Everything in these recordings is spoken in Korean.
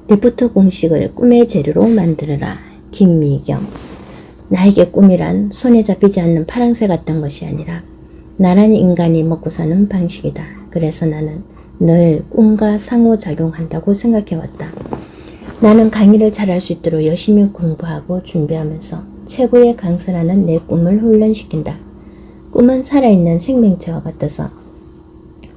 리프트 공식을 꿈의 재료로 만들어라. 김미경. 나에게 꿈이란 손에 잡히지 않는 파랑새 같던 것이 아니라 나란 인간이 먹고 사는 방식이다. 그래서 나는 늘 꿈과 상호작용한다고 생각해왔다. 나는 강의를 잘할 수 있도록 열심히 공부하고 준비하면서 최고의 강사라는 내 꿈을 훈련시킨다. 꿈은 살아있는 생명체와 같아서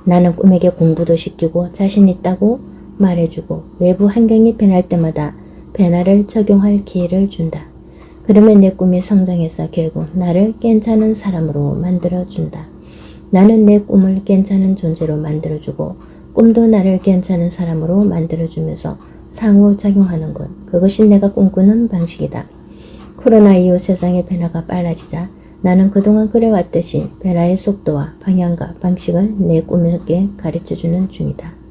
나는 꿈에게 공부도 시키고 자신 있다고 말해주고 외부 환경이 변할 때마다 변화를 적용할 기회를 준다. 그러면 내 꿈이 성장해서 결국 나를 괜찮은 사람으로 만들어준다. 나는 내 꿈을 괜찮은 존재로 만들어주고 꿈도 나를 괜찮은 사람으로 만들어주면서 상호작용하는 것. 그것이 내가 꿈꾸는 방식이다. 코로나 이후 세상의 변화가 빨라지자 나는 그동안 그래왔듯이 변화의 속도와 방향과 방식을 내 꿈에게 가르쳐주는 중이다.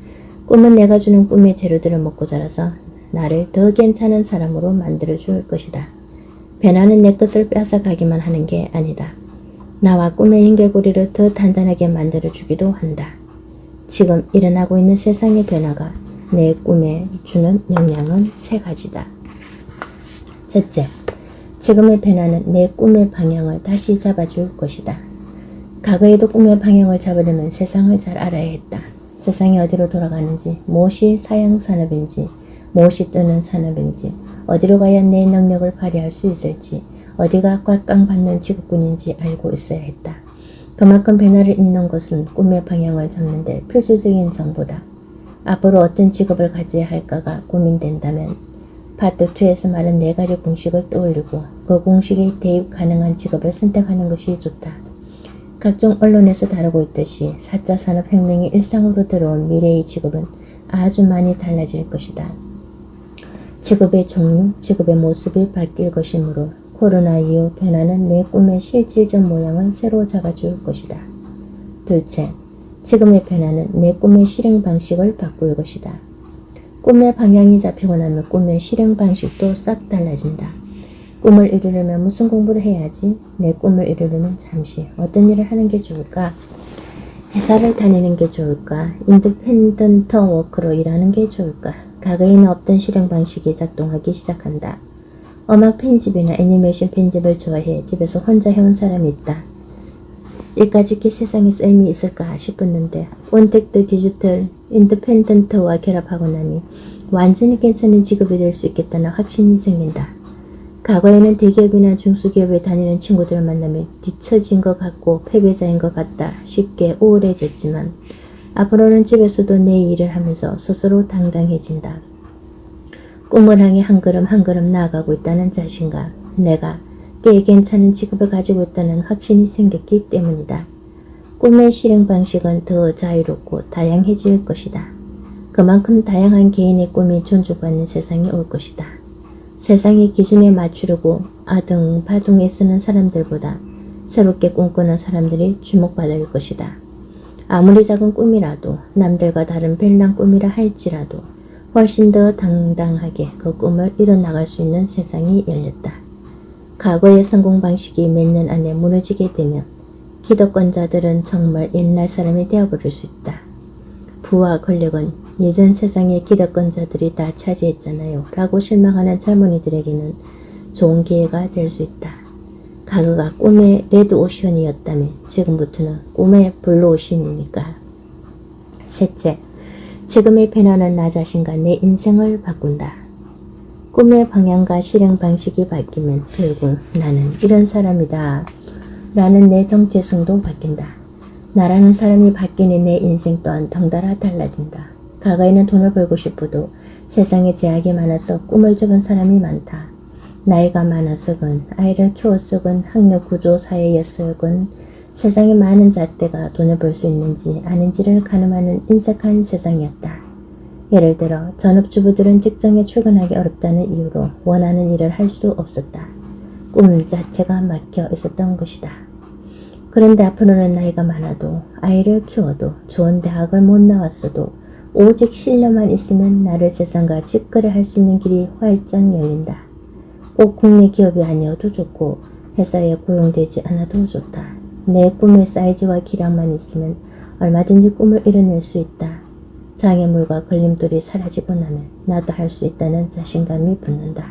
꿈은 내가 주는 꿈의 재료들을 먹고 자라서 나를 더 괜찮은 사람으로 만들어줄 것이다. 변화는 내 것을 뺏어가기만 하는 게 아니다. 나와 꿈의 연결고리를 더 단단하게 만들어주기도 한다. 지금 일어나고 있는 세상의 변화가 내 꿈에 주는 영향은 세 가지다. 첫째, 지금의 변화는 내 꿈의 방향을 다시 잡아줄 것이다. 과거에도 꿈의 방향을 잡으려면 세상을 잘 알아야 했다. 세상이 어디로 돌아가는지, 무엇이 사양산업인지, 무엇이 뜨는 산업인지, 어디로 가야 내 능력을 발휘할 수 있을지, 어디가 곽강받는 직업군인지 알고 있어야 했다. 그만큼 변화를 잇는 것은 꿈의 방향을 잡는 데 필수적인 정보다. 앞으로 어떤 직업을 가져야 할까가 고민된다면 파트 2에서 말한 4가지 공식을 떠올리고 그 공식에 대입 가능한 직업을 선택하는 것이 좋다. 각종 언론에서 다루고 있듯이 4차 산업혁명이 일상으로 들어온 미래의 직업은 아주 많이 달라질 것이다. 직업의 종류, 직업의 모습이 바뀔 것이므로 코로나 이후 변화는 내 꿈의 실질적 모양을 새로 잡아줄 것이다. 둘째, 지금의 변화는 내 꿈의 실행 방식을 바꿀 것이다. 꿈의 방향이 잡히고 나면 꿈의 실행 방식도 싹 달라진다. 꿈을 이루려면 무슨 공부를 해야지? 내 꿈을 이루려면 잠시 어떤 일을 하는 게 좋을까? 회사를 다니는 게 좋을까? 인디펜던트 워크로 일하는 게 좋을까? 과거에는 없던 실행 방식이 작동하기 시작한다. 음악 편집이나 애니메이션 편집을 좋아해 집에서 혼자 해온 사람이 있다. 일까지 이렇게 세상에 쓰임이 있을까 싶었는데 온택트 디지털 인디펜던트와 결합하고 나니 완전히 괜찮은 직업이 될 수 있겠다는 확신이 생긴다. 과거에는 대기업이나 중소기업에 다니는 친구들을 만나면 뒤처진 것 같고 패배자인 것 같다 쉽게 우울해졌지만 앞으로는 집에서도 내 일을 하면서 스스로 당당해진다. 꿈을 향해 한 걸음 한 걸음 나아가고 있다는 자신감, 내가 꽤 괜찮은 직업을 가지고 있다는 확신이 생겼기 때문이다. 꿈의 실행 방식은 더 자유롭고 다양해질 것이다. 그만큼 다양한 개인의 꿈이 존중받는 세상이 올 것이다. 세상의 기준에 맞추려고 아등바등 애쓰는 사람들보다 새롭게 꿈꾸는 사람들이 주목받을 것이다. 아무리 작은 꿈이라도 남들과 다른 별난 꿈이라 할지라도 훨씬 더 당당하게 그 꿈을 이뤄나갈 수 있는 세상이 열렸다. 과거의 성공 방식이 몇 년 안에 무너지게 되면 기득권자들은 정말 옛날 사람이 되어버릴 수 있다. 부와 권력은 예전 세상의 기득권자들이 다 차지했잖아요 라고 실망하는 젊은이들에게는 좋은 기회가 될 수 있다. 과거가 꿈의 레드오션이었다면 지금부터는 꿈의 블루오션이니까. 셋째, 지금의 변화는 나 자신과 내 인생을 바꾼다. 꿈의 방향과 실행 방식이 바뀌면 결국 나는 이런 사람이다 라는 내 정체성도 바뀐다. 나라는 사람이 바뀌니 내 인생 또한 덩달아 달라진다. 과거에는 돈을 벌고 싶어도 세상에 제약이 많아서 꿈을 접은 사람이 많다. 나이가 많아서건 아이를 키웠어건 학력 구조 사회였어건 세상에 많은 잣대가 돈을 벌 수 있는지 아닌지를 가늠하는 인색한 세상이었다. 예를 들어 전업주부들은 직장에 출근하기 어렵다는 이유로 원하는 일을 할 수 없었다. 꿈 자체가 막혀 있었던 것이다. 그런데 앞으로는 나이가 많아도 아이를 키워도 좋은 대학을 못 나왔어도 오직 실력만 있으면 나를 세상과 직거래할 수 있는 길이 활짝 열린다. 꼭 국내 기업이 아니어도 좋고 회사에 고용되지 않아도 좋다. 내 꿈의 사이즈와 기량만 있으면 얼마든지 꿈을 이뤄낼 수 있다. 장애물과 걸림돌이 사라지고 나면 나도 할 수 있다는 자신감이 붙는다.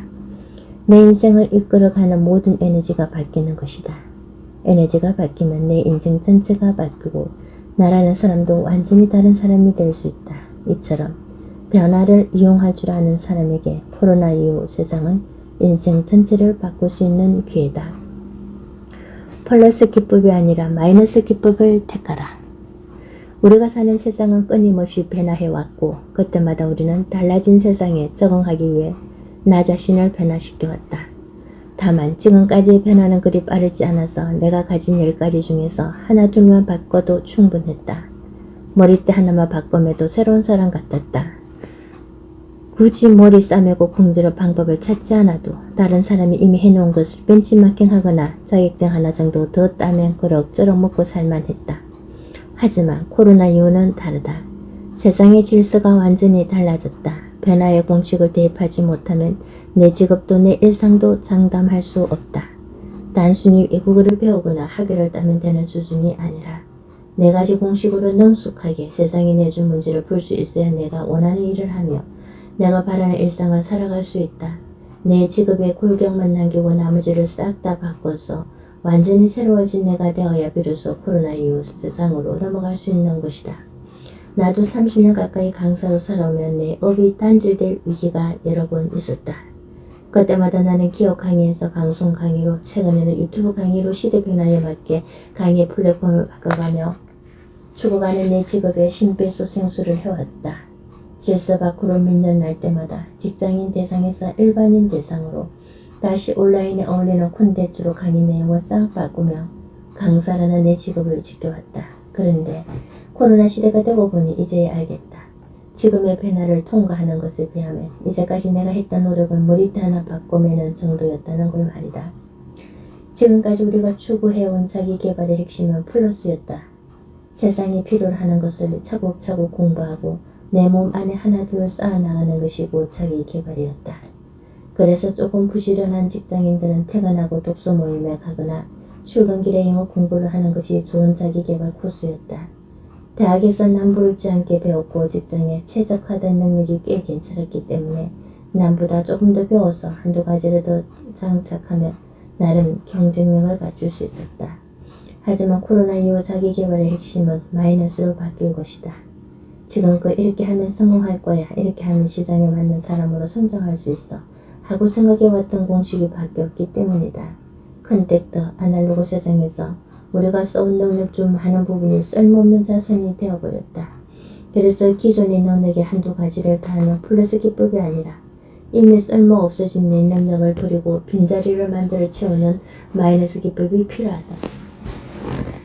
내 인생을 이끌어가는 모든 에너지가 바뀌는 것이다. 에너지가 바뀌면 내 인생 전체가 바뀌고 나라는 사람도 완전히 다른 사람이 될 수 있다. 이처럼 변화를 이용할 줄 아는 사람에게 코로나 이후 세상은 인생 전체를 바꿀 수 있는 기회다. 플러스 기법이 아니라 마이너스 기법을 택하라. 우리가 사는 세상은 끊임없이 변화해왔고 그때마다 우리는 달라진 세상에 적응하기 위해 나 자신을 변화시켜왔다. 다만 지금까지의 변화는 그리 빠르지 않아서 내가 가진 10가지 중에서 하나 둘만 바꿔도 충분했다. 머리띠 하나만 바꿔매도 새로운 사람 같았다. 굳이 머리 싸매고 공들여 방법을 찾지 않아도 다른 사람이 이미 해놓은 것을 벤치마킹하거나 자격증 하나 정도 더 따면 그럭저럭 먹고 살만했다. 하지만 코로나 이후는 다르다. 세상의 질서가 완전히 달라졌다. 변화의 공식을 대입하지 못하면 내 직업도 내 일상도 장담할 수 없다. 단순히 외국어를 배우거나 학위를 따면 되는 수준이 아니라 4가지 공식으로 능숙하게 세상이 내준 문제를 풀 수 있어야 내가 원하는 일을 하며 내가 바라는 일상을 살아갈 수 있다. 내 직업에 골격만 남기고 나머지를 싹 다 바꿔서 완전히 새로워진 내가 되어야 비로소 코로나 이후 세상으로 넘어갈 수 있는 것이다. 나도 30년 가까이 강사로 살아오면 내 업이 단절될 위기가 여러 번 있었다. 그때마다 나는 기업 강의에서 방송 강의로, 최근에는 유튜브 강의로 시대 변화에 맞게 강의 플랫폼을 바꿔가며 죽어가는 내 직업에 심폐소생술을 해왔다. 질서 밖으로 밀려날 때마다 직장인 대상에서 일반인 대상으로 다시 온라인에 어울리는 콘텐츠로 강의 내용을 싹 바꾸며 강사라는 내 직업을 지켜왔다. 그런데 코로나 시대가 되고 보니 이제야 알겠다. 지금의 변화를 통과하는 것에 비하면 이제까지 내가 했던 노력은 머리띠 하나 바꿔매는 정도였다는 걸 말이다. 지금까지 우리가 추구해온 자기개발의 핵심은 플러스였다. 세상이 필요로 하는 것을 차곡차곡 공부하고 내 몸 안에 하나둘 쌓아나가는 것이 곧 자기개발이었다. 그래서 조금 부지런한 직장인들은 퇴근하고 독서 모임에 가거나 출근길에 영어 공부를 하는 것이 좋은 자기개발 코스였다. 대학에서 남부럽지 않게 배웠고 직장에 최적화된 능력이 꽤 괜찮았기 때문에 남보다 조금 더 배워서 한두 가지를 더 장착하면 나름 경쟁력을 갖출 수 있었다. 하지만 코로나 이후 자기개발의 핵심은 마이너스로 바뀔 것이다. 지금껏 이렇게 하면 성공할 거야, 이렇게 하면 시장에 맞는 사람으로 성장할 수 있어 하고 생각해왔던 공식이 바뀌었기 때문이다. 컨택터 아날로그 세상에서 우리가 써온 능력 중 많은 부분이 쓸모없는 자산이 되어버렸다. 그래서 기존의 능력의 한두 가지를 다하는 플러스 기법이 아니라 이미 쓸모 없어진 내 능력을 버리고 빈자리를 만들어 채우는 마이너스 기법이 필요하다.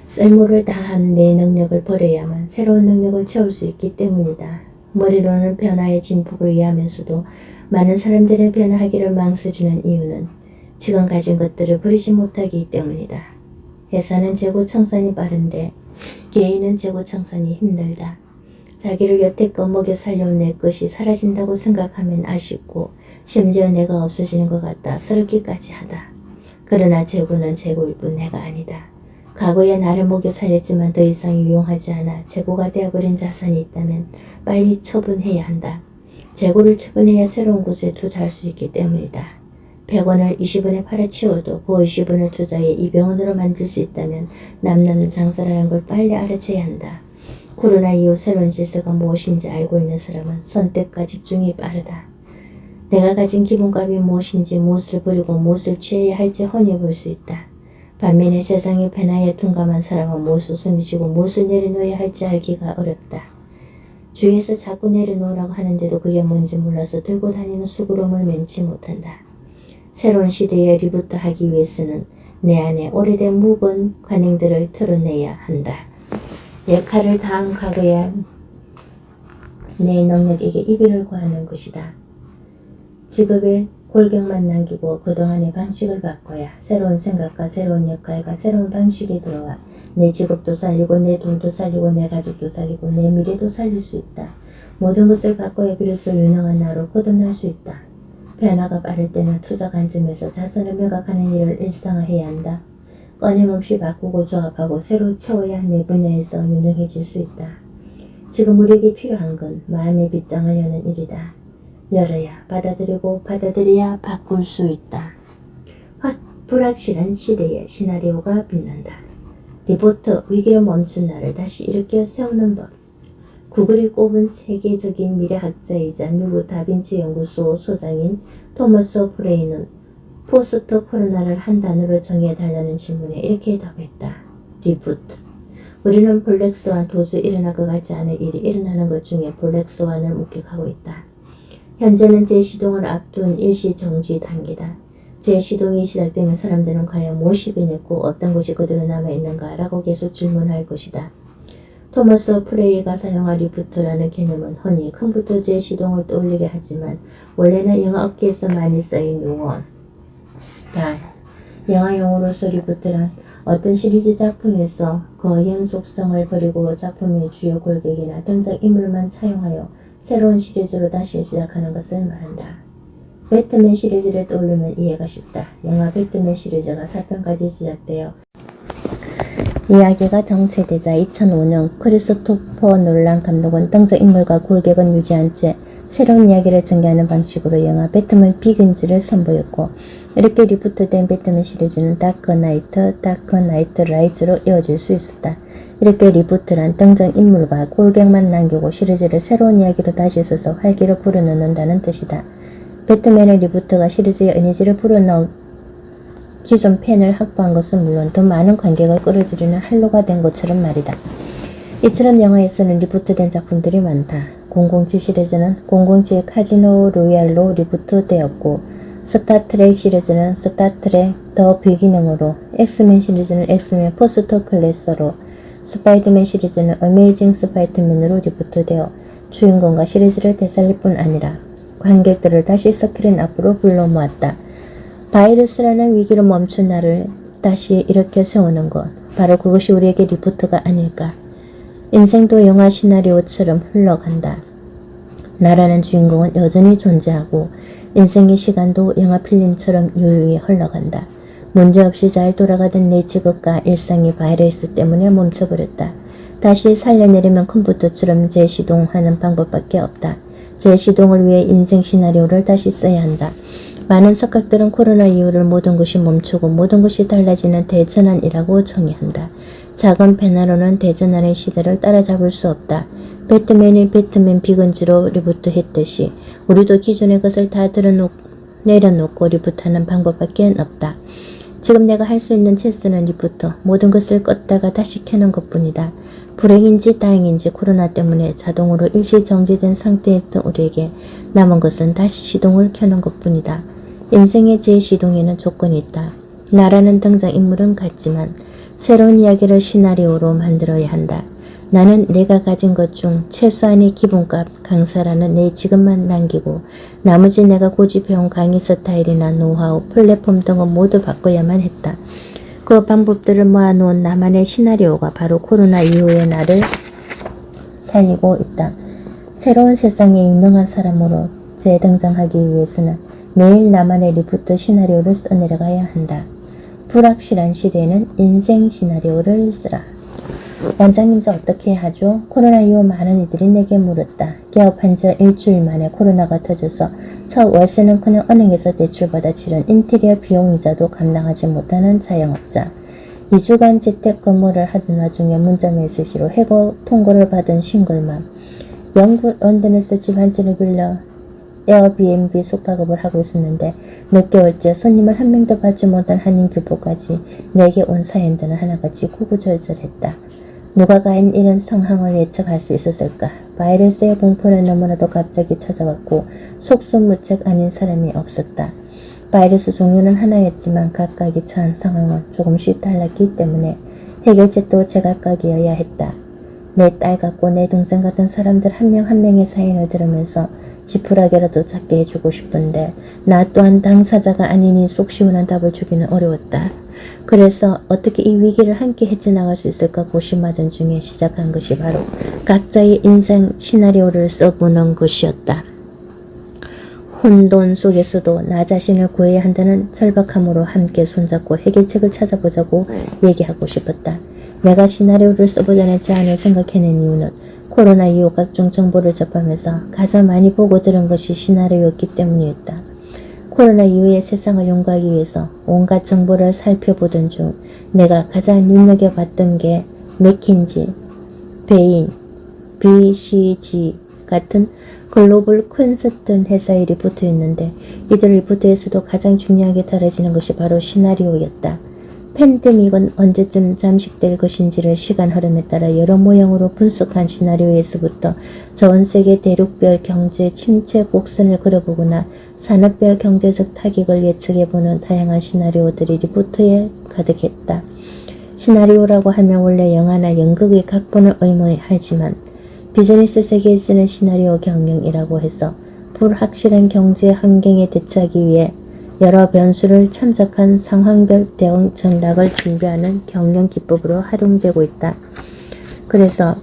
쓸모를 다한 내 능력을 버려야만 새로운 능력을 채울 수 있기 때문이다. 머리로는 변화의 진폭을 이해하면서도 많은 사람들의 변화하기를 망설이는 이유는 지금 가진 것들을 버리지 못하기 때문이다. 회사는 재고 청산이 빠른데 개인은 재고 청산이 힘들다. 자기를 여태껏 먹여 살려온 내 것이 사라진다고 생각하면 아쉽고 심지어 내가 없어지는 것 같다 서럽기까지 하다. 그러나 재고는 재고일 뿐 내가 아니다. 과거에 나를 먹여 살렸지만 더 이상 유용하지 않아 재고가 되어버린 자산이 있다면 빨리 처분해야 한다. 재고를 처분해야 새로운 곳에 투자할 수 있기 때문이다. 100원을 20원에 팔아치워도 그 20원을 투자해 200원으로 만들 수 있다면 남는 장사라는 걸 빨리 알아채야 한다. 코로나 이후 새로운 질서가 무엇인지 알고 있는 사람은 선택과 집중이 빠르다. 내가 가진 기본값이 무엇인지 무엇을 버리고 무엇을 취해야 할지 훤히 볼 수 있다. 반면에 세상의 변화에 둔감한 사람은 무엇을 손이지고 무엇을 내려놓아야 할지 알기가 어렵다. 주위에서 자꾸 내려놓으라고 하는데도 그게 뭔지 몰라서 들고 다니는 수구름을 면치 못한다. 새로운 시대에 리부트하기 위해서는 내 안에 오래된 묵은 관행들을 털어내야 한다. 역할을 다한 과거에 내 능력에게 이별을 구하는 것이다. 직업에 골격만 남기고 그동안의 방식을 바꿔야 새로운 생각과 새로운 역할과 새로운 방식이 들어와 내 직업도 살리고 내 돈도 살리고 내 가족도 살리고 내 미래도 살릴 수 있다. 모든 것을 바꿔야 비로소 유능한 나로 거듭날 수 있다. 변화가 빠를 때는 투자 관점에서 자산을 매각하는 일을 일상화해야 한다. 끊임없이 바꾸고 조합하고 새로 채워야 한 내 분야에서 유능해질 수 있다. 지금 우리에게 필요한 건 마음의 빗장을 여는 일이다. 열어야 받아들이고 받아들여야 바꿀 수 있다. 불확실한 시대의 시나리오가 빛난다. 리포트 위기를 멈춘 나를 다시 일으켜 세우는 법. 구글이 꼽은 세계적인 미래학자이자 누구 다빈치 연구소 소장인 토머스 프레이는 포스트 코로나를 한 단어로 정의해달라는 질문에 이렇게 답했다. 리부트. 우리는 블랙스완 도저히 일어날 것 같지 않은 일이 일어나는 것 중에 블랙스완을 목격하고 있다. 현재는 재시동을 앞둔 일시정지 단계다. 재시동이 시작되면 사람들은 과연 무엇이 변했고 어떤 것이 그대로 남아있는가 라고 계속 질문할 것이다. 토머스 프레이가 사용한 리부트라는 개념은 흔히 컴퓨터 재시동을 떠올리게 하지만 원래는 영화 업계에서 많이 쓰인 용어다. 영화 용어로서 리부트란 어떤 시리즈 작품에서 그 연속성을 버리고 작품의 주요 골격이나 등장인물만 차용하여 새로운 시리즈로 다시 시작하는 것을 말한다. 배트맨 시리즈를 떠올리면 이해가 쉽다. 영화 배트맨 시리즈가 4편까지 시작되어 이야기가 정체되자 2005년 크리스토퍼 놀란 감독은 등장인물과 골격은 유지한 채 새로운 이야기를 전개하는 방식으로 영화 배트맨 비긴즈를 선보였고, 이렇게 리부트된 배트맨 시리즈는 다크 나이트, 다크 나이트 라이즈로 이어질 수 있었다. 이렇게 리부트란 등장인물과 골격만 남기고 시리즈를 새로운 이야기로 다시 써서 활기를 불어넣는다는 뜻이다. 배트맨의 리부트가 시리즈의 에너지를 불어넣어 기존 팬을 확보한 것은 물론 더 많은 관객을 끌어들이는 활로가 된 것처럼 말이다. 이처럼 영화에서는 리부트된 작품들이 많다. 007 시리즈는 007 카지노 로얄로 리부트되었고, 스타트렉 시리즈는 스타트렉 더 비기닝으로, 엑스맨 시리즈는 엑스맨 포스트 클래스로, 스파이더맨 시리즈는 어메이징 스파이더맨으로 리부트되어 주인공과 시리즈를 되살릴 뿐 아니라 관객들을 다시 스크린 앞으로 불러 모았다. 바이러스라는 위기를 멈춘 나를 다시 이렇게 세우는 것, 바로 그것이 우리에게 리부트가 아닐까. 인생도 영화 시나리오처럼 흘러간다. 나라는 주인공은 여전히 존재하고 인생의 시간도 영화 필름처럼 유유히 흘러간다. 문제없이 잘 돌아가던 내 직업과 일상이 바이러스 때문에 멈춰버렸다. 다시 살려내려면 컴퓨터처럼 재시동하는 방법밖에 없다. 재시동을 위해 인생 시나리오를 다시 써야 한다. 많은 석학들은 코로나 이후를 모든 것이 멈추고 모든 것이 달라지는 대전환이라고 정의한다. 작은 변화로는 대전환의 시대를 따라잡을 수 없다. 배트맨이 배트맨 비건지로 리부트했듯이 우리도 기존의 것을 다 내려놓고 리부트하는 방법밖에 없다. 지금 내가 할 수 있는 체스는 리부트, 모든 것을 껐다가 다시 켜는 것뿐이다. 불행인지 다행인지 코로나 때문에 자동으로 일시 정지된 상태였던 우리에게 남은 것은 다시 시동을 켜는 것뿐이다. 인생의 재시동에는 조건이 있다. 나라는 등장인물은 같지만 새로운 이야기를 시나리오로 만들어야 한다. 나는 내가 가진 것 중 최소한의 기본값 강사라는 내 지금만 남기고 나머지 내가 고집해온 강의 스타일이나 노하우, 플랫폼 등은 모두 바꿔야만 했다. 그 방법들을 모아놓은 나만의 시나리오가 바로 코로나 이후의 나를 살리고 있다. 새로운 세상에 유능한 사람으로 재등장하기 위해서는 매일 나만의 리부트 시나리오를 써내려가야 한다. 불확실한 시대에는 인생 시나리오를 쓰라. 원장님, 저 어떻게 하죠? 코로나 이후 많은 이들이 내게 물었다. 개업한 지 일주일 만에 코로나가 터져서 첫 월세는커녕 은행에서 대출받아 치른 인테리어 비용 이자도 감당하지 못하는 자영업자. 2주간 재택근무를 하던 와중에 문자메시지로 해고 통보를 받은 싱글맘. 영국 런던에서 집 한 채를 빌려 에어비앤비 숙박업을 하고 있었는데 몇 개월째 손님을 한 명도 받지 못한 한인교포까지 내게 온 사연들은 하나같이 구구절절했다. 누가 과연 이런 상황을 예측할 수 있었을까? 바이러스의 공포는 너무나도 갑자기 찾아왔고 속수무책 아닌 사람이 없었다. 바이러스 종류는 하나였지만 각각이 처한 상황은 조금씩 달랐기 때문에 해결책도 제각각이어야 했다. 내 딸 같고 내 동생 같은 사람들 한 명 한 명의 사연을 들으면서 지푸라기라도 잡게 해주고 싶은데 나 또한 당사자가 아니니 속 시원한 답을 주기는 어려웠다. 그래서 어떻게 이 위기를 함께 헤쳐나갈 수 있을까 고심하던 중에 시작한 것이 바로 각자의 인생 시나리오를 써보는 것이었다. 혼돈 속에서도 나 자신을 구해야 한다는 절박함으로 함께 손잡고 해결책을 찾아보자고 얘기하고 싶었다. 내가 시나리오를 써보자는 제안을 생각해낸 이유는 코로나 이후 각종 정보를 접하면서 가장 많이 보고 들은 것이 시나리오였기 때문이었다. 코로나 이후의 세상을 연구하기 위해서 온갖 정보를 살펴보던 중 내가 가장 눈여겨봤던 게 맥킨지, 베인, BCG 같은 글로벌 컨설턴 회사의 리포트였는데 이들 리포트에서도 가장 중요하게 다뤄지는 것이 바로 시나리오였다. 팬데믹은 언제쯤 잠식될 것인지를 시간 흐름에 따라 여러 모형으로 분석한 시나리오에서부터 전 세계 대륙별 경제 침체 곡선을 그려보거나 산업별 경제적 타격을 예측해보는 다양한 시나리오들이 리포트에 가득했다. 시나리오라고 하면 원래 영화나 연극의 각본을 의미하지만 비즈니스 세계에 쓰는 시나리오 경영이라고 해서 불확실한 경제 환경에 대처하기 위해 여러 변수를 참작한 상황별 대응 전략을 준비하는 경영 기법으로 활용되고 있다. 그래서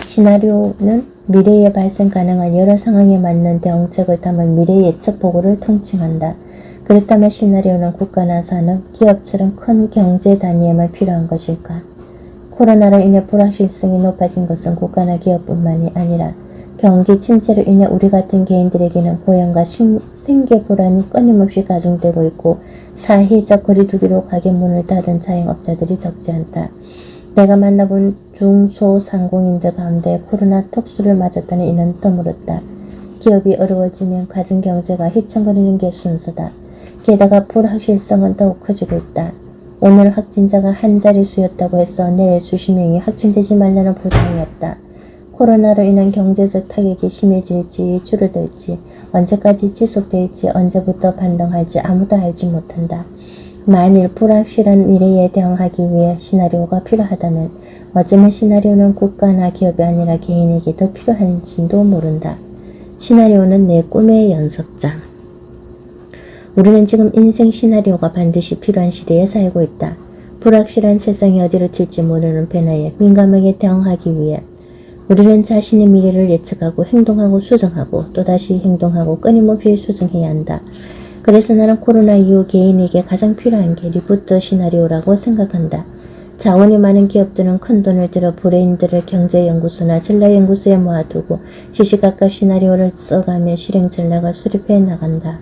시나리오는 미래에 발생 가능한 여러 상황에 맞는 대응책을 담은 미래 예측 보고를 통칭한다. 그렇다면 시나리오는 국가나 산업, 기업처럼 큰 경제 단위에만 필요한 것일까? 코로나로 인해 불확실성이 높아진 것은 국가나 기업뿐만이 아니라 경기 침체로 인해 우리 같은 개인들에게는 고용과 생계 불안이 끊임없이 가중되고 있고 사회적 거리두기로 가게 문을 닫은 자영업자들이 적지 않다. 내가 만나본 중소상공인들 가운데 코로나 특수를 맞았다는 이는 드물었다. 기업이 어려워지면 가정경제가 휘청거리는 게 순서다. 게다가 불확실성은 더욱 커지고 있다. 오늘 확진자가 한 자릿수였다고 해서 내일 수십 명이 확진되지 말라는 보장이 없다. 코로나로 인한 경제적 타격이 심해질지 줄어들지 언제까지 지속될지 언제부터 반등할지 아무도 알지 못한다. 만일 불확실한 미래에 대응하기 위해 시나리오가 필요하다면 어쩌면 시나리오는 국가나 기업이 아니라 개인에게 더 필요한지도 모른다. 시나리오는 내 꿈의 연습장. 우리는 지금 인생 시나리오가 반드시 필요한 시대에 살고 있다. 불확실한 세상이 어디로 튈지 모르는 변화에 민감하게 대응하기 위해 우리는 자신의 미래를 예측하고 행동하고 수정하고 또다시 행동하고 끊임없이 수정해야 한다. 그래서 나는 코로나 이후 개인에게 가장 필요한 게 리포트 시나리오라고 생각한다. 자원이 많은 기업들은 큰 돈을 들여 브레인들을 경제연구소나 전략연구소에 모아두고 시시각각 시나리오를 써가며 실행 전략을 수립해 나간다.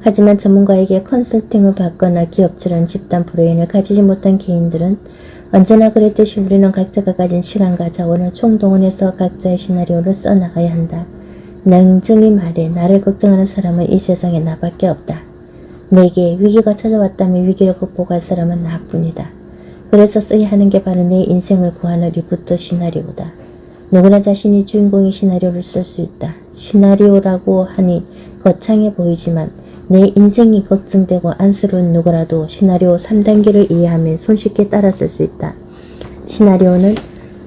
하지만 전문가에게 컨설팅을 받거나 기업처럼 집단 브레인을 가지지 못한 개인들은 언제나 그랬듯이 우리는 각자가 가진 시간과 자원을 총동원해서 각자의 시나리오를 써나가야 한다. 냉정히 말해 나를 걱정하는 사람은 이 세상에 나밖에 없다. 내게 위기가 찾아왔다면 위기를 극복할 사람은 나뿐이다. 그래서 써야 하는 게 바로 내 인생을 구하는 리부트 시나리오다. 누구나 자신이 주인공의 시나리오를 쓸 수 있다. 시나리오라고 하니 거창해 보이지만 내 인생이 걱정되고 안쓰러운 누구라도 시나리오 3단계를 이해하면 손쉽게 따라 쓸 수 있다. 시나리오는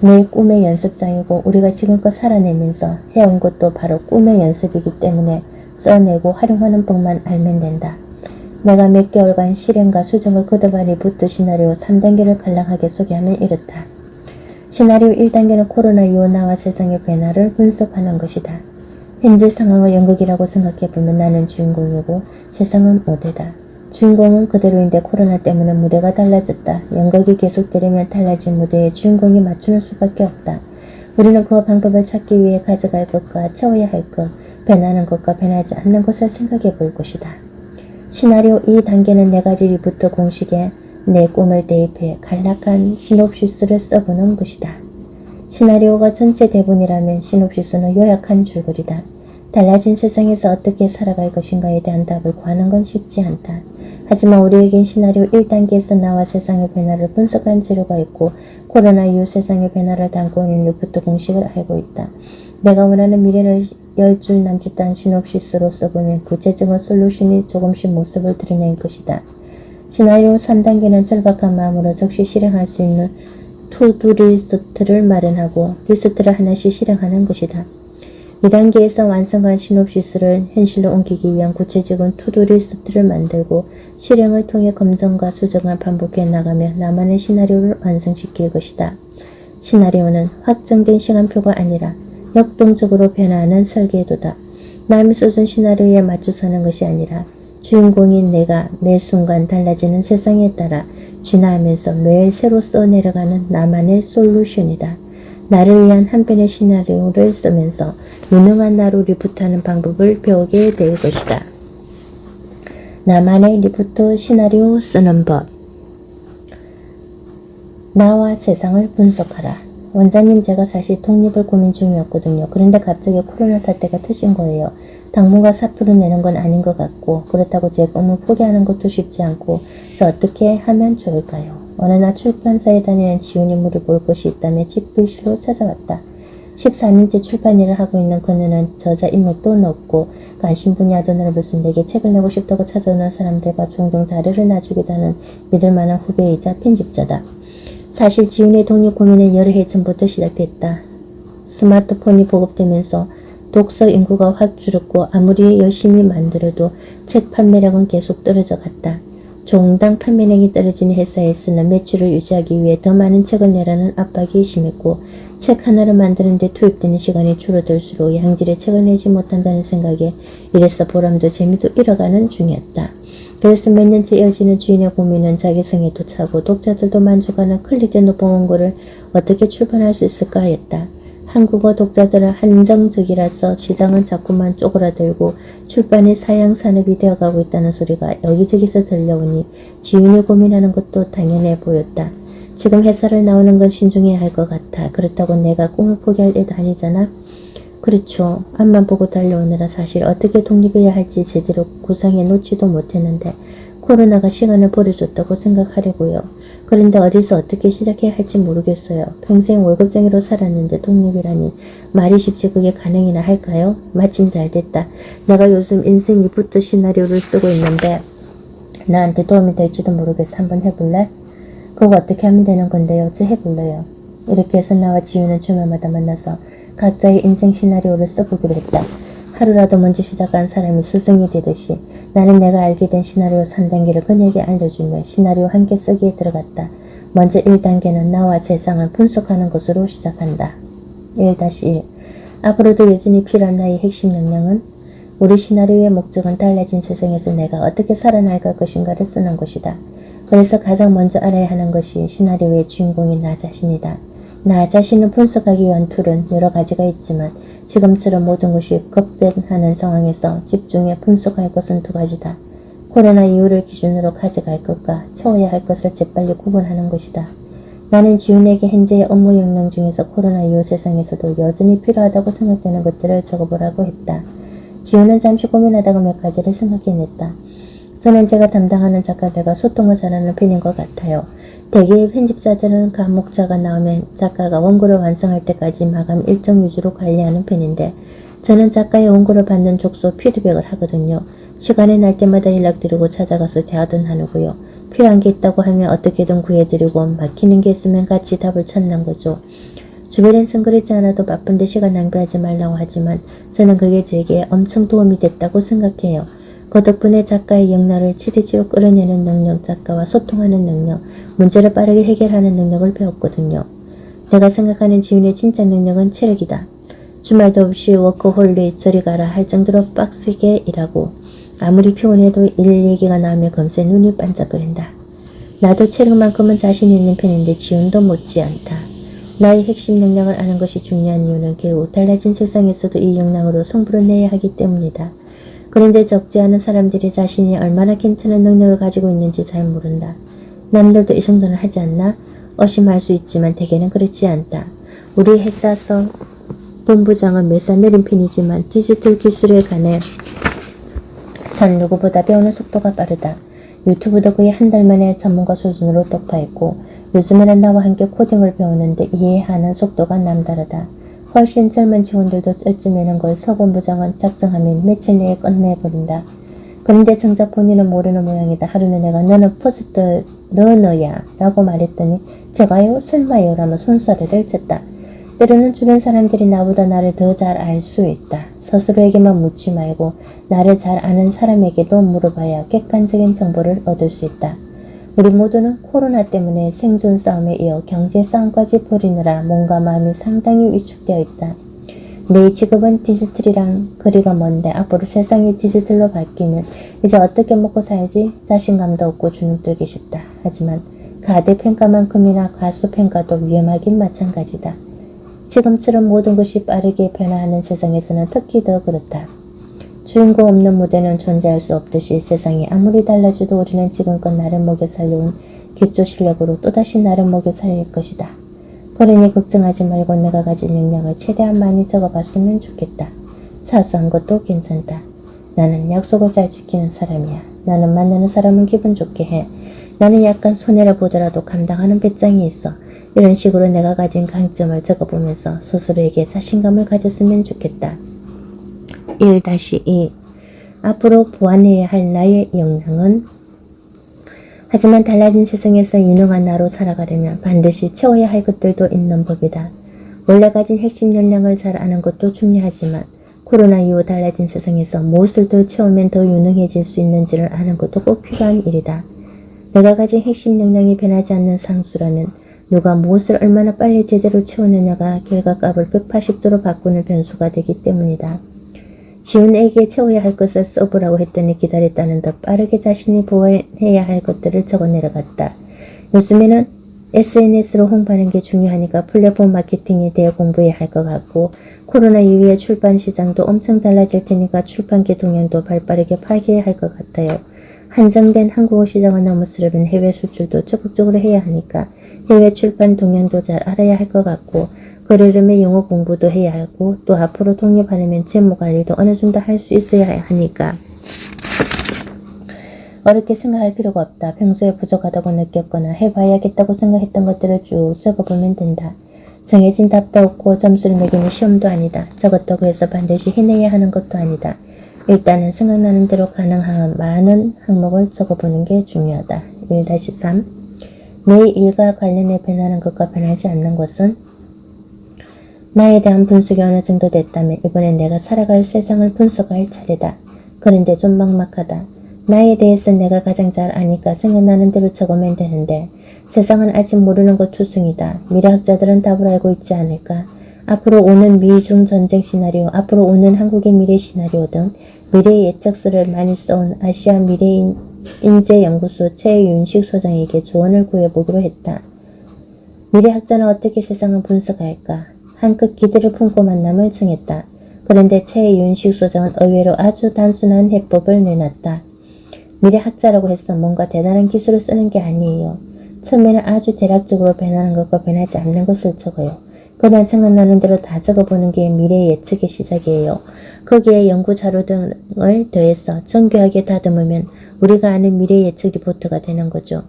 내 꿈의 연습장이고 우리가 지금껏 살아내면서 해온 것도 바로 꿈의 연습이기 때문에 써내고 활용하는 법만 알면 된다. 내가 몇 개월간 실행과 수정을 거듭한 리부트 시나리오 3단계를 간략하게 소개하면 이렇다. 시나리오 1단계는 코로나 이후 나와 세상의 변화를 분석하는 것이다. 현재 상황을 연극이라고 생각해보면 나는 주인공이고 세상은 무대다. 주인공은 그대로인데 코로나 때문에 무대가 달라졌다. 연극이 계속되려면 달라진 무대에 주인공이 맞추는 수밖에 없다. 우리는 그 방법을 찾기 위해 가져갈 것과 채워야 할 것, 변하는 것과 변하지 않는 것을 생각해 볼 것이다. 시나리오 2단계는 4가지 리부트 공식에 내 꿈을 대입해 간략한 시놉시스를 써보는 것이다. 시나리오가 전체 대본이라면 시놉시스는 요약한 줄거리다. 달라진 세상에서 어떻게 살아갈 것인가에 대한 답을 구하는 건 쉽지 않다. 하지만 우리에겐 시나리오 1단계에서 나와 세상의 변화를 분석한 재료가 있고 코로나 이후 세상의 변화를 담고 있는 리부트 공식을 알고 있다. 내가 원하는 미래를 10줄 남짓한 시놉시스로 써보면 구체적인 솔루션이 조금씩 모습을 드러낼 것이다. 시나리오 3단계는 절박한 마음으로 즉시 실행할 수 있는 투두 리스트를 마련하고 리스트를 하나씩 실행하는 것이다. 2단계에서 완성한 시놉시스를 현실로 옮기기 위한 구체적인 투두 리스트를 만들고 실행을 통해 검증과 수정을 반복해 나가며 나만의 시나리오를 완성시킬 것이다. 시나리오는 확정된 시간표가 아니라 역동적으로 변화하는 설계도다. 남이 써준 시나리오에 맞춰 사는 것이 아니라 주인공인 내가 매 순간 달라지는 세상에 따라 진화하면서 매일 새로 써내려가는 나만의 솔루션이다. 나를 위한 한 편의 시나리오를 쓰면서 유능한 나로 리부트하는 방법을 배우게 될 것이다. 나만의 리부트 시나리오 쓰는 법. 나와 세상을 분석하라. 원장님, 제가 사실 독립을 고민 중이었거든요. 그런데 갑자기 코로나 사태가 터진 거예요. 당분간 사표를 내는 건 아닌 것 같고, 그렇다고 제 꿈을 포기하는 것도 쉽지 않고, 저 어떻게 하면 좋을까요? 어느 날 출판사에 다니는 지훈 인물이 볼 곳이 있다며 집불실로 찾아왔다. 14년째 출판 일을 하고 있는 그녀는 저자 인맥도 높고 관심 분야도 넓어서 내게 책을 내고 싶다고 찾아오는 사람들과 종종 다리를 놔주기도 하는 믿을만한 후배이자 편집자다. 사실 지훈의 독립 고민은 여러 해 전부터 시작됐다. 스마트폰이 보급되면서 독서 인구가 확 줄었고 아무리 열심히 만들어도 책 판매량은 계속 떨어져 갔다. 종당 판매량이 떨어진 회사에서는 매출을 유지하기 위해 더 많은 책을 내라는 압박이 심했고 책 하나를 만드는 데 투입되는 시간이 줄어들수록 양질의 책을 내지 못한다는 생각에 이래서 보람도 재미도 잃어가는 중이었다. 그래서 몇 년째 이어지는 주인의 고민은 자기성에도 차고 독자들도 만족하는 퀄리티 높은 원고를 어떻게 출판할 수 있을까 했다. 한국어 독자들은 한정적이라서 시장은 자꾸만 쪼그라들고 출판이 사양 산업이 되어가고 있다는 소리가 여기저기서 들려오니 지훈이 고민하는 것도 당연해 보였다. 지금 회사를 나오는 건 신중해야 할 것 같아. 그렇다고 내가 꿈을 포기할 애도 아니잖아. 그렇죠. 앞만 보고 달려오느라 사실 어떻게 독립해야 할지 제대로 구상해 놓지도 못했는데 코로나가 시간을 버려줬다고 생각하려고요. 그런데 어디서 어떻게 시작해야 할지 모르겠어요. 평생 월급쟁이로 살았는데 독립이라니 말이 쉽지 그게 가능이나 할까요? 마침 잘 됐다. 내가 요즘 인생 리부트 시나리오를 쓰고 있는데 나한테 도움이 될지도 모르겠어. 한번 해볼래? 그거 어떻게 하면 되는 건데요? 저 해볼래요. 이렇게 해서 나와 지우는 주말마다 만나서 각자의 인생 시나리오를 써보기로 했다. 하루라도 먼저 시작한 사람이 스승이 되듯이 나는 내가 알게 된 시나리오 3단계를 그녀에게 알려주며 시나리오 한 개 쓰기에 들어갔다. 먼저 1단계는 나와 세상을 분석하는 것으로 시작한다. 1-1. 앞으로도 여전히 필요한 나의 핵심 역량은 우리 시나리오의 목적은 달라진 세상에서 내가 어떻게 살아나갈 것인가를 쓰는 것이다. 그래서 가장 먼저 알아야 하는 것이 시나리오의 주인공인 나 자신이다. 나 자신을 분석하기 위한 툴은 여러 가지가 있지만 지금처럼 모든 것이 급변하는 상황에서 집중해 분석할 것은 두 가지다. 코로나 이후를 기준으로 가져갈 것과 채워야 할 것을 재빨리 구분하는 것이다. 나는 지훈에게 현재의 업무 역량 중에서 코로나 이후 세상에서도 여전히 필요하다고 생각되는 것들을 적어보라고 했다. 지훈은 잠시 고민하다가 몇 가지를 생각해냈다. 저는 제가 담당하는 작가들과 소통을 잘하는 편인 것 같아요. 대개의 편집자들은 감목자가 나오면 작가가 원고를 완성할 때까지 마감 일정 위주로 관리하는 편인데 저는 작가의 원고를 받는 족소 피드백을 하거든요. 시간이 날 때마다 연락드리고 찾아가서 대화도 나누고요. 필요한 게 있다고 하면 어떻게든 구해드리고 막히는 게 있으면 같이 답을 찾는 거죠. 주변엔 성그리지 않아도 바쁜데 시간 낭비하지 말라고 하지만 저는 그게 제게 엄청 도움이 됐다고 생각해요. 그 덕분에 작가의 역량을 최대치로 끌어내는 능력, 작가와 소통하는 능력, 문제를 빠르게 해결하는 능력을 배웠거든요. 내가 생각하는 지훈의 진짜 능력은 체력이다. 주말도 없이 워커홀릭 저리 가라 할 정도로 빡세게 일하고 아무리 피곤해도 일 얘기가 나오면 금세 눈이 반짝거린다. 나도 체력만큼은 자신 있는 편인데 지훈도 못지않다. 나의 핵심 역량을 아는 것이 중요한 이유는 결국 달라진 세상에서도 이 역량으로 승부를 내야 하기 때문이다. 그런데 적지 않은 사람들이 자신이 얼마나 괜찮은 능력을 가지고 있는지 잘 모른다. 남들도 이 정도는 하지 않나? 의심할 수 있지만 대개는 그렇지 않다. 우리 회사서 본부장은 매사 느린 편이지만 디지털 기술에 관해 선 누구보다 배우는 속도가 빠르다. 유튜브도 거의 한 달 만에 전문가 수준으로 독파했고 요즘에는 나와 함께 코딩을 배우는데 이해하는 속도가 남다르다. 훨씬 젊은 직원들도 쩔쯤에는 걸 서본부장은 작정하면 며칠 내에 끝내버린다. 그런데 정작 본인은 모르는 모양이다. 하루는 내가 너는 퍼스트 러너야 라고 말했더니 제가요? 설마요? 라며 손사래를 쳤다. 때로는 주변 사람들이 나보다 나를 더 잘 알 수 있다. 스스로에게만 묻지 말고 나를 잘 아는 사람에게도 물어봐야 객관적인 정보를 얻을 수 있다. 우리 모두는 코로나 때문에 생존 싸움에 이어 경제 싸움까지 벌이느라 몸과 마음이 상당히 위축되어 있다. 내 직업은 디지털이랑 거리가 먼데 앞으로 세상이 디지털로 바뀌면 이제 어떻게 먹고 살지 자신감도 없고 주눅들기 쉽다. 하지만 가대 평가만큼이나 가수 평가도 위험하긴 마찬가지다. 지금처럼 모든 것이 빠르게 변화하는 세상에서는 특히 더 그렇다. 주인공 없는 무대는 존재할 수 없듯이 세상이 아무리 달라져도 우리는 지금껏 나를 먹여 살려온 기초 실력으로 또다시 나를 먹여 살릴 것이다. 그러니 걱정하지 말고 내가 가진 능력을 최대한 많이 적어봤으면 좋겠다. 사소한 것도 괜찮다. 나는 약속을 잘 지키는 사람이야. 나는 만나는 사람을 기분 좋게 해. 나는 약간 손해를 보더라도 감당하는 배짱이 있어. 이런 식으로 내가 가진 강점을 적어보면서 스스로에게 자신감을 가졌으면 좋겠다. 1-2 앞으로 보완해야 할 나의 역량은 하지만 달라진 세상에서 유능한 나로 살아가려면 반드시 채워야 할 것들도 있는 법이다. 원래 가진 핵심 역량을 잘 아는 것도 중요하지만 코로나 이후 달라진 세상에서 무엇을 더 채우면 더 유능해질 수 있는지를 아는 것도 꼭 필요한 일이다. 내가 가진 핵심 역량이 변하지 않는 상수라면 누가 무엇을 얼마나 빨리 제대로 채우느냐가 결과값을 180도로 바꾸는 변수가 되기 때문이다. 지훈에게 채워야 할 것을 써보라고 했더니 기다렸다는 듯 빠르게 자신이 보완해야 할 것들을 적어 내려갔다. 요즘에는 SNS로 홍보하는 게 중요하니까 플랫폼 마케팅에 대해 공부해야 할 것 같고 코로나 이후에 출판 시장도 엄청 달라질 테니까 출판계 동향도 발빠르게 파악해야 할 것 같아요. 한정된 한국어 시장을 넘어서려면 해외 수출도 적극적으로 해야 하니까 해외 출판 동향도 잘 알아야 할 것 같고 그러려면 영어 공부도 해야 하고 또 앞으로 독립하려면 재무 관리도 어느 정도 할 수 있어야 하니까 어렵게 생각할 필요가 없다. 평소에 부족하다고 느꼈거나 해봐야겠다고 생각했던 것들을 쭉 적어보면 된다. 정해진 답도 없고 점수를 매기는 시험도 아니다. 적었다고 해서 반드시 해내야 하는 것도 아니다. 일단은 생각나는 대로 가능한 많은 항목을 적어보는 게 중요하다. 1-3 내 일과 관련해 변하는 것과 변하지 않는 것은 나에 대한 분석이 어느 정도 됐다면 이번엔 내가 살아갈 세상을 분석할 차례다. 그런데 좀 막막하다. 나에 대해서 내가 가장 잘 아니까 생각나는 대로 적으면 되는데 세상은 아직 모르는 것 투성이다. 미래학자들은 답을 알고 있지 않을까? 앞으로 오는 미중 전쟁 시나리오, 앞으로 오는 한국의 미래 시나리오 등 미래 예측서를 많이 써온 아시아 미래인재연구소 최윤식 소장에게 조언을 구해보기로 했다. 미래학자는 어떻게 세상을 분석할까? 한껏 기대를 품고 만남을 정했다. 그런데 최윤식 소장은 의외로 아주 단순한 해법을 내놨다. 미래학자라고 해서 뭔가 대단한 기술을 쓰는 게 아니에요. 처음에는 아주 대략적으로 변하는 것과 변하지 않는 것을 적어요. 그냥 생각나는 대로 다 적어보는 게 미래 예측의 시작이에요. 거기에 연구 자료 등을 더해서 정교하게 다듬으면 우리가 아는 미래 예측 리포트가 되는 거죠.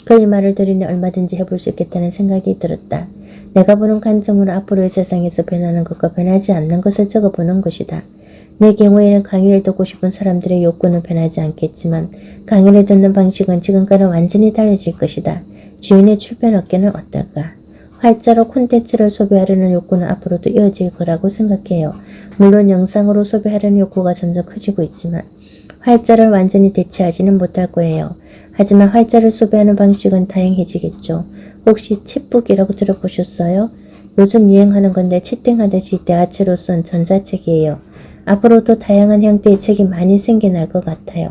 그의 말을 들으니 얼마든지 해볼 수 있겠다는 생각이 들었다. 내가 보는 관점으로 앞으로의 세상에서 변하는 것과 변하지 않는 것을 적어보는 것이다. 내 경우에는 강의를 듣고 싶은 사람들의 욕구는 변하지 않겠지만 강의를 듣는 방식은 지금과는 완전히 달라질 것이다. 지훈의 출판 업계는 어떨까? 활자로 콘텐츠를 소비하려는 욕구는 앞으로도 이어질 거라고 생각해요. 물론 영상으로 소비하려는 욕구가 점점 커지고 있지만 활자를 완전히 대체하지는 못할 거예요. 하지만 활자를 소비하는 방식은 다양해지겠죠. 혹시 챗북이라고 들어보셨어요? 요즘 유행하는 건데 채팅하듯이 대화체로 쓴 전자책이에요. 앞으로도 다양한 형태의 책이 많이 생겨날 것 같아요.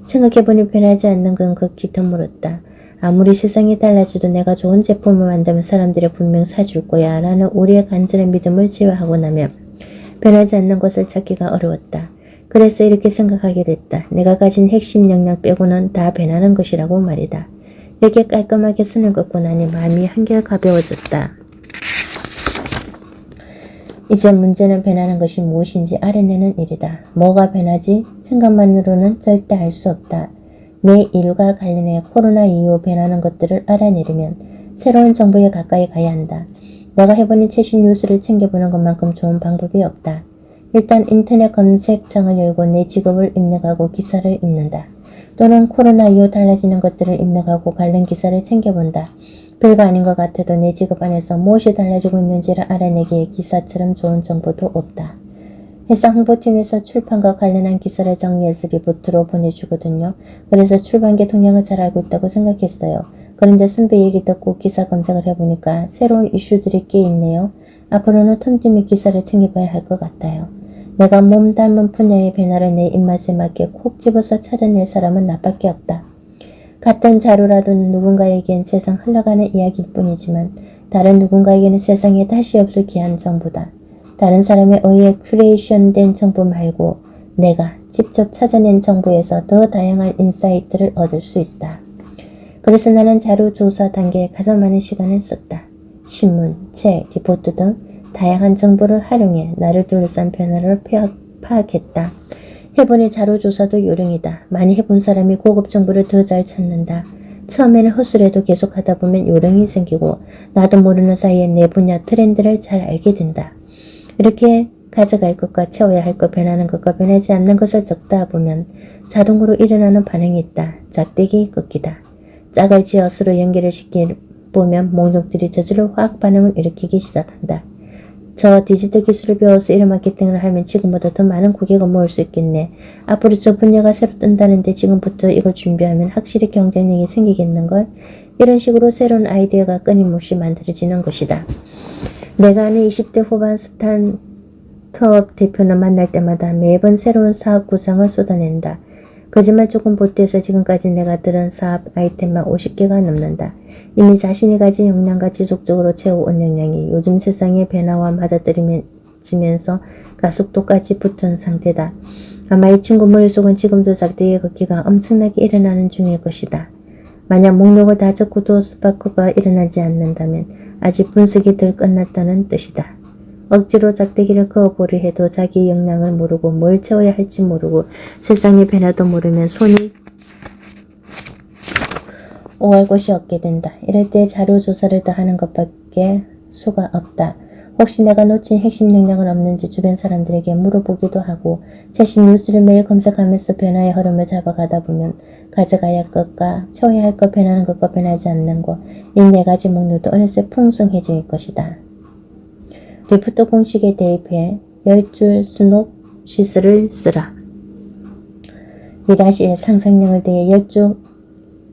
생각해보니 변하지 않는 건 극히 드물었다. 아무리 세상이 달라져도 내가 좋은 제품을 만들면 사람들이 분명 사줄 거야 라는 우리의 간절한 믿음을 제외하고 나면 변하지 않는 것을 찾기가 어려웠다. 그래서 이렇게 생각하기로 했다. 내가 가진 핵심 역량 빼고는 다 변하는 것이라고 말이다. 이렇게 깔끔하게 선을 긋고 나니 마음이 한결 가벼워졌다. 이제 문제는 변하는 것이 무엇인지 알아내는 일이다. 뭐가 변하지? 생각만으로는 절대 알 수 없다. 내 일과 관련해 코로나 이후 변하는 것들을 알아내려면 새로운 정보에 가까이 가야 한다. 내가 해보니 최신 뉴스를 챙겨보는 것만큼 좋은 방법이 없다. 일단 인터넷 검색창을 열고 내 직업을 입력하고 기사를 읽는다. 또는 코로나 이후 달라지는 것들을 입력하고 관련 기사를 챙겨본다. 별거 아닌 것 같아도 내 직업 안에서 무엇이 달라지고 있는지를 알아내기에 기사처럼 좋은 정보도 없다. 회사 홍보팀에서 출판과 관련한 기사를 정리해서 리포트로 보내주거든요. 그래서 출판계 동향을 잘 알고 있다고 생각했어요. 그런데 선배 얘기 듣고 기사 검색을 해보니까 새로운 이슈들이 꽤 있네요. 앞으로는 틈틈이 기사를 챙겨봐야 할 것 같아요. 내가 몸담은 분야의 변화를 내 입맛에 맞게 콕 집어서 찾아낼 사람은 나밖에 없다. 같은 자료라도 누군가에겐 세상 흘러가는 이야기일 뿐이지만 다른 누군가에게는 세상에 다시 없을 귀한 정보다. 다른 사람에 의해 큐레이션된 정보 말고 내가 직접 찾아낸 정보에서 더 다양한 인사이트를 얻을 수 있다. 그래서 나는 자료 조사 단계에 가장 많은 시간을 썼다. 신문, 책, 리포트 등 다양한 정보를 활용해 나를 둘러싼 변화를 파악했다. 해보니 자료 조사도 요령이다. 많이 해본 사람이 고급 정보를 더 잘 찾는다. 처음에는 헛술해도 계속 하다 보면 요령이 생기고 나도 모르는 사이에 내 분야 트렌드를 잘 알게 된다. 이렇게 가져갈 것과 채워야 할 것, 변하는 것과 변하지 않는 것을 적다 보면 자동으로 일어나는 반응이 있다. 짝대기 꺾기다. 짝을 지어 서로 연결을 시켜보면 목록들이 저절로 화학 반응을 일으키기 시작한다. 저 디지털 기술을 배워서 이런 마케팅을 하면 지금보다 더 많은 고객을 모을 수 있겠네. 앞으로 저 분야가 새로 뜬다는데 지금부터 이걸 준비하면 확실히 경쟁력이 생기겠는걸? 이런 식으로 새로운 아이디어가 끊임없이 만들어지는 것이다. 내가 아는 20대 후반 스타트업 대표는 만날 때마다 매번 새로운 사업 구상을 쏟아낸다. 거짓말 조금 보태서 지금까지 내가 들은 사업 아이템만 50개가 넘는다. 이미 자신이 가진 역량과 지속적으로 채워온 역량이 요즘 세상의 변화와 맞아떨어지면서 가속도까지 붙은 상태다. 아마 이 친구 머릿속은 지금도 짝대기 걷기가 엄청나게 일어나는 중일 것이다. 만약 목록을 다 적고도 스파크가 일어나지 않는다면 아직 분석이 덜 끝났다는 뜻이다. 억지로 짝대기를 그어보려 해도 자기 역량을 모르고 뭘 채워야 할지 모르고 세상의 변화도 모르면 손이 오갈 곳이 없게 된다. 이럴 때 자료 조사를 더 하는 것밖에 수가 없다. 혹시 내가 놓친 핵심 역량은 없는지 주변 사람들에게 물어보기도 하고 최신 뉴스를 매일 검색하면서 변화의 흐름을 잡아가다 보면 가져가야 할 것과 채워야 할 것, 변하는 것과 변하지 않는 것, 이 네 가지 목록도 어느새 풍성해질 것이다. 리포트 공식에 대입해 10줄 시놉시스를 쓰라. 2-1 상상력을 대해 10줄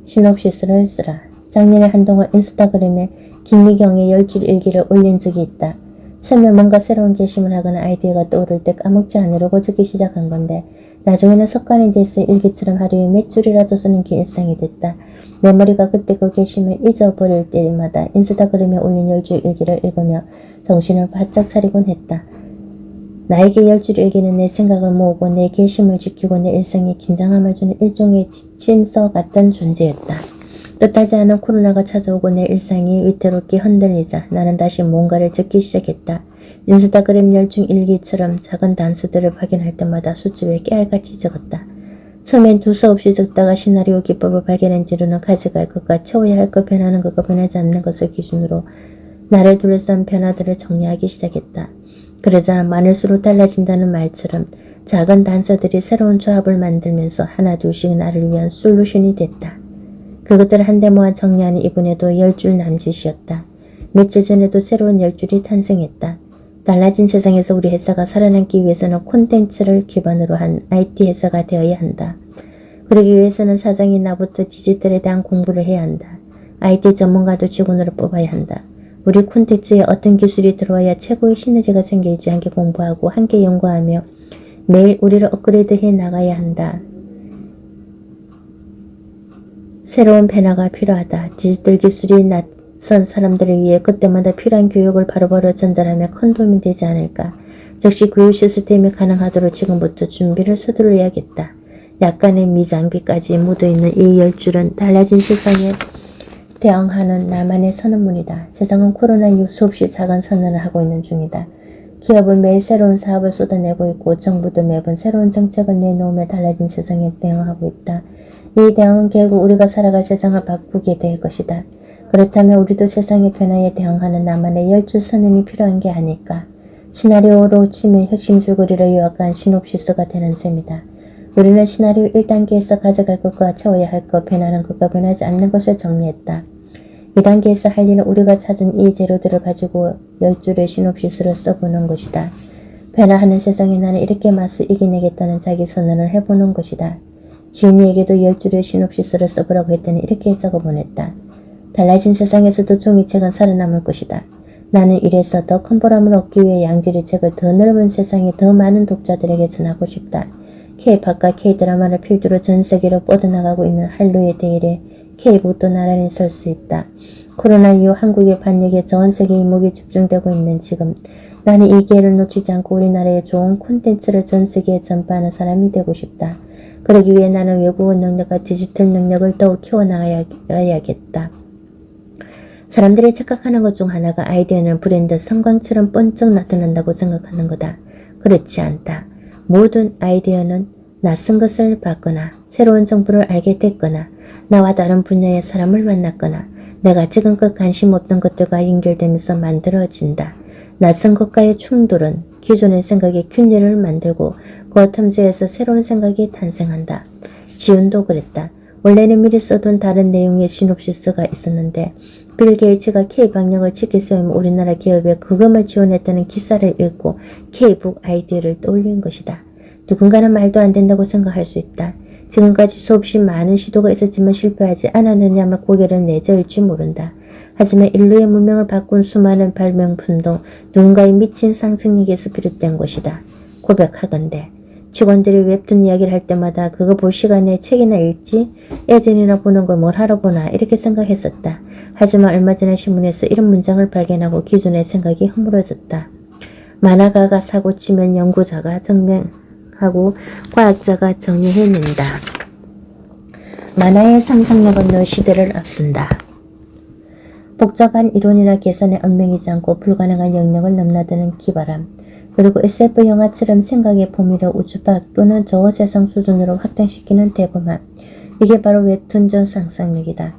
시놉시스를 쓰라. 작년에 한동안 인스타그램에 김미경의 10줄 일기를 올린 적이 있다. 처음에 뭔가 새로운 결심을 하거나 아이디어가 떠오를 때 까먹지 않으려고 적기 시작한 건데 나중에는 습관이 돼서 일기처럼 하루에 몇 줄이라도 쓰는 게 일상이 됐다. 내 머리가 그때 그 결심을 잊어버릴 때마다 인스타그램에 올린 10줄 일기를 읽으며 정신을 바짝 차리곤 했다. 나에게 10줄 일기는 내 생각을 모으고 내 결심을 지키고 내 일상에 긴장함을 주는 일종의 지침서 같은 존재였다. 뜻하지 않은 코로나가 찾아오고 내 일상이 위태롭게 흔들리자 나는 다시 뭔가를 적기 시작했다. 인스타그램 10줄 일기처럼 작은 단서들을 확인할 때마다 수첩에 깨알같이 적었다. 처음엔 두서없이 적다가 시나리오 기법을 발견한 뒤로는 가져갈 것과 채워야 할 것, 변하는 것과 변하지 않는 것을 기준으로 나를 둘러싼 변화들을 정리하기 시작했다. 그러자 많을수록 달라진다는 말처럼 작은 단서들이 새로운 조합을 만들면서 하나둘씩 나를 위한 솔루션이 됐다. 그것들을 한데 모아 정리하는 이번에도 10줄 남짓이었다. 며칠 전에도 새로운 10줄이 탄생했다. 달라진 세상에서 우리 회사가 살아남기 위해서는 콘텐츠를 기반으로 한 IT 회사가 되어야 한다. 그러기 위해서는 사장인 나부터 디지털에 대한 공부를 해야 한다. IT 전문가도 직원으로 뽑아야 한다. 우리 콘텐츠에 어떤 기술이 들어와야 최고의 시너지가 생길지 함께 공부하고 함께 연구하며 매일 우리를 업그레이드해 나가야 한다. 새로운 변화가 필요하다. 디지털 기술이 낯선 사람들을 위해 그때마다 필요한 교육을 바로바로 전달하며 큰 도움이 되지 않을까. 즉시 교육 시스템이 가능하도록 지금부터 준비를 서둘러야겠다. 약간의 미장비까지 묻어있는 이 10줄은 달라진 세상에 대응하는 나만의 선언문이다. 세상은 코로나 이후 수없이 작은 선언을 하고 있는 중이다. 기업은 매일 새로운 사업을 쏟아내고 있고 정부도 매번 새로운 정책을 내놓으며 달라진 세상에 대응하고 있다. 이 대응은 결국 우리가 살아갈 세상을 바꾸게 될 것이다. 그렇다면 우리도 세상의 변화에 대응하는 나만의 10줄 선언이 필요한 게 아닐까. 시나리오로 치면 핵심 줄거리를 요약한 시놉시스가 되는 셈이다. 우리는 시나리오 1단계에서 가져갈 것과 채워야 할 것, 변하는 것과 변하지 않는 것을 정리했다. 2단계에서 할 일은 우리가 찾은 이 재료들을 가지고 10줄의 시놉시스를 써보는 것이다. 변화하는 세상에 나는 이렇게 맞서 이겨내겠다는 자기 선언을 해보는 것이다. 지은이에게도 10줄의 시놉시스를 써보라고 했더니 이렇게 적어보냈다. 달라진 세상에서도 종이책은 살아남을 것이다. 나는 이래서 더 큰 보람을 얻기 위해 양질의 책을 더 넓은 세상에 더 많은 독자들에게 전하고 싶다. K-팝과 K-드라마를 필두로 전 세계로 뻗어나가고 있는 한류의 대일에 K-팝도 나란히 설 수 있다. 코로나 이후 한국의 반역에 전 세계 이목이 집중되고 있는 지금 나는 이 기회를 놓치지 않고 우리나라의 좋은 콘텐츠를 전 세계에 전파하는 사람이 되고 싶다. 그러기 위해 나는 외국어 능력과 디지털 능력을 더욱 키워나가야겠다. 사람들이 착각하는 것 중 하나가 아이디어는 브랜드 성광처럼 번쩍 나타난다고 생각하는 거다. 그렇지 않다. 모든 아이디어는 낯선 것을 봤거나 새로운 정보를 알게 됐거나 나와 다른 분야의 사람을 만났거나 내가 지금껏 관심 없던 것들과 연결되면서 만들어진다. 낯선 것과의 충돌은 기존의 생각의 균열을 만들고 그 탐지에서 새로운 생각이 탄생한다. 지훈도 그랬다. 원래는 미리 써둔 다른 내용의 시놉시스가 있었는데 빌 게이츠가 K방역을 지키세우며 우리나라 기업에 그금을 지원했다는 기사를 읽고 K북 아이디어를 떠올린 것이다. 누군가는 말도 안 된다고 생각할 수 있다. 지금까지 수없이 많은 시도가 있었지만 실패하지 않았느냐며 고개를 내저을지 모른다. 하지만 인류의 문명을 바꾼 수많은 발명품도 누군가의 미친 상승력에서 비롯된 것이다. 고백하건대 직원들이 웹툰 이야기를 할 때마다 그거 볼 시간에 책이나 읽지? 애들이나 보는 걸 뭘 하러 보나 이렇게 생각했었다. 하지만 얼마 전에 신문에서 이런 문장을 발견하고 기존의 생각이 허물어졌다. 만화가가 사고치면 연구자가 증명하고 과학자가 정리해낸다. 만화의 상상력은 늘 시대를 앞선다. 복잡한 이론이나 계산에 얽매이지 않고 불가능한 영역을 넘나드는 기발함, 그리고 SF 영화처럼 생각의 범위를 우주 밖 또는 저 세상 수준으로 확장시키는 대범함. 이게 바로 웹툰적 상상력이다.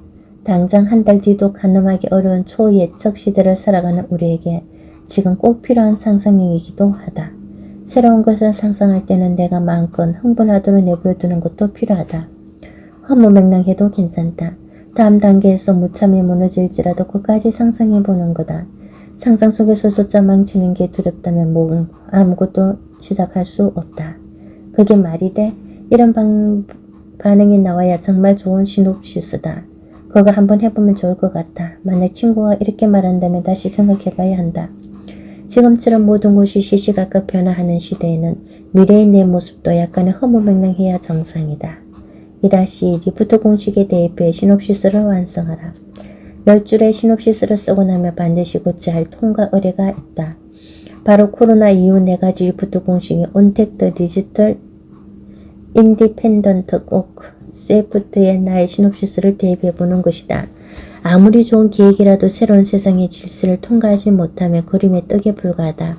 당장 한 달 뒤도 가늠하기 어려운 초예측 시대를 살아가는 우리에게 지금 꼭 필요한 상상력이기도 하다. 새로운 것을 상상할 때는 내가 마음껏 흥분하도록 내버려두는 것도 필요하다. 허무맹랑해도 괜찮다. 다음 단계에서 무참히 무너질지라도 끝까지 상상해보는 거다. 상상 속에서조차 망치는 게 두렵다면 아무것도 시작할 수 없다. 그게 말이 돼? 이런 반응이 나와야 정말 좋은 시놉시스다. 그거 한번 해보면 좋을 것 같아. 만약 친구가 이렇게 말한다면 다시 생각해봐야 한다. 지금처럼 모든 것이 시시각각 변화하는 시대에는 미래의 내 모습도 약간의 허무맹랑해야 정상이다. 1-2 리프트 공식에 대입해 시놉시스를 완성하라. 10줄의 시놉시스를 쓰고 나면 반드시 고쳐야 할 통과 의뢰가 있다. 바로 코로나 이후 4가지 리프트 공식이 온택트, 디지털, 인디펜던트, 꼭 세프트에 나의 시놉시스를 대입해보는 것이다. 아무리 좋은 계획이라도 새로운 세상의 질서를 통과하지 못하면 그림의 떡에 불과하다.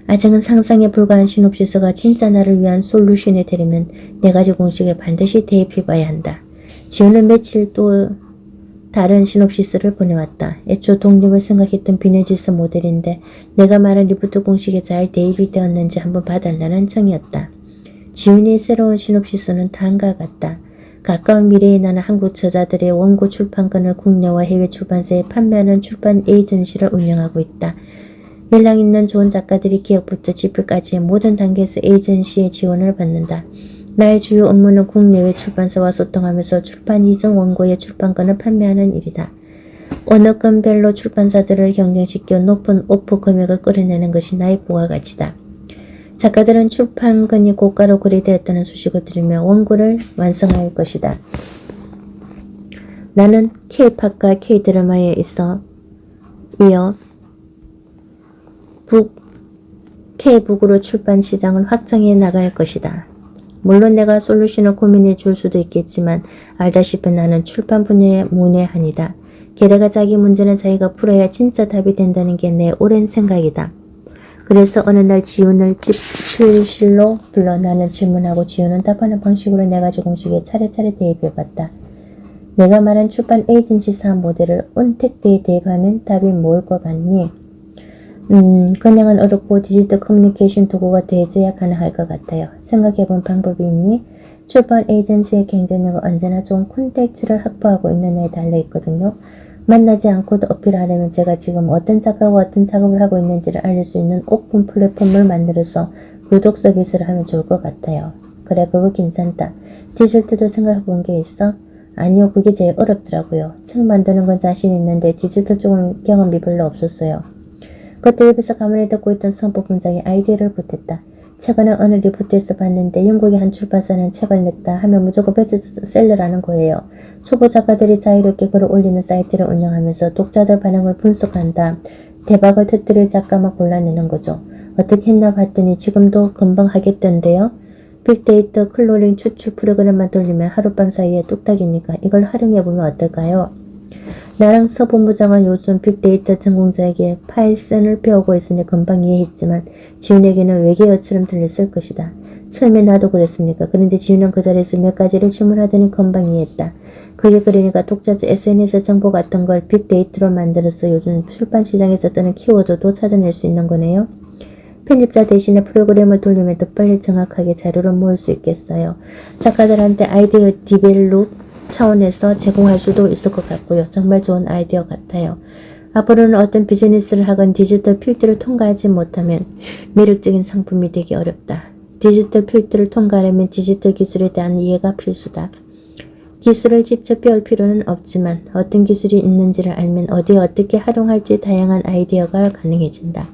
아직은 상상에 불과한 시놉시스가 진짜 나를 위한 솔루션이 되려면 4가지 공식에 반드시 대입해봐야 한다. 지훈은 며칠 또 다른 시놉시스를 보내왔다. 애초 독립을 생각했던 비즈니스 모델인데 내가 말한 리프트 공식에 잘 대입이 되었는지 한번 봐달라는 청이었다. 지훈의 새로운 시놉시스는 다음과 같다. 가까운 미래에 나는 한국 저자들의 원고 출판권을 국내와 해외 출판사에 판매하는 출판 에이전시를 운영하고 있다. 연락 있는 좋은 작가들이 기획부터 집필까지의 모든 단계에서 에이전시의 지원을 받는다. 나의 주요 업무는 국내외 출판사와 소통하면서 출판 이전 원고의 출판권을 판매하는 일이다. 어느 건별로 출판사들을 경쟁시켜 높은 오프 금액을 끌어내는 것이 나의 부가가치다. 작가들은 출판권이 고가로 거래되었다는 소식을 들으며 원고를 완성할 것이다. 나는 K-팝과 K-드라마에 이어 K-북으로 출판 시장을 확장해 나갈 것이다. 물론 내가 솔루션을 고민해 줄 수도 있겠지만 알다시피 나는 출판 분야의 문외한이다. 게다가 자기 문제는 자기가 풀어야 진짜 답이 된다는 게 내 오랜 생각이다. 그래서 어느 날 지훈을 집필실로 불러 나는 질문하고 지훈은 답하는 방식으로 4가지 공식에 차례차례 대입해봤다. 내가 말한 출판 에이전시 사업 모델을 온택트에 대입하면 답이 뭘 것 같니? 그냥은 어렵고 디지털 커뮤니케이션 도구가 돼야지야 가능할 것 같아요. 생각해본 방법이 있니? 출판 에이전시의 경쟁력은 언제나 좋은 콘텐츠를 확보하고 있느냐에 달려있거든요. 만나지 않고도 어필하려면 제가 지금 어떤 작가가 어떤 작업을 하고 있는지를 알릴 수 있는 오픈 플랫폼을 만들어서 구독 서비스를 하면 좋을 것 같아요. 그래, 그거 괜찮다. 디지털도 생각해본 게 있어? 아니요, 그게 제일 어렵더라고요. 책 만드는 건 자신 있는데 디지털 쪽은 경험이 별로 없었어요. 그때 옆에서 가만히 듣고 있던 성법 분장에 아이디어를 보탰다. 최근에 어느 리포트에서 봤는데 영국의 한 출판사는 책을 냈다 하면 무조건 베스트셀러라는 거예요. 초보 작가들이 자유롭게 글을 올리는 사이트를 운영하면서 독자들 반응을 분석한다. 대박을 터뜨릴 작가만 골라내는 거죠. 어떻게 했나 봤더니 지금도 금방 하겠던데요. 빅데이터 클로링 추출 프로그램만 돌리면 하룻밤 사이에 뚝딱이니까 이걸 활용해보면 어떨까요? 나랑 서본부장은 요즘 빅데이터 전공자에게 파이썬을 배우고 있으니 금방 이해했지만 지훈에게는 외계어처럼 들렸을 것이다. 처음에 나도 그랬으니까. 그런데 지훈은 그 자리에서 몇 가지를 질문하더니 금방 이해했다. 그게 그러니까 독자적 SNS 정보 같은 걸 빅데이터로 만들어서 요즘 출판시장에서 뜨는 키워드도 찾아낼 수 있는 거네요. 편집자 대신에 프로그램을 돌리면 더 빨리 정확하게 자료를 모을 수 있겠어요. 작가들한테 아이디어 디벨롭 차원에서 제공할 수도 있을 것 같고요. 정말 좋은 아이디어 같아요. 앞으로는 어떤 비즈니스를 하건 디지털 필터를 통과하지 못하면 매력적인 상품이 되기 어렵다. 디지털 필터를 통과하려면 디지털 기술에 대한 이해가 필수다. 기술을 직접 배울 필요는 없지만 어떤 기술이 있는지를 알면 어디에 어떻게 활용할지 다양한 아이디어가 가능해진다.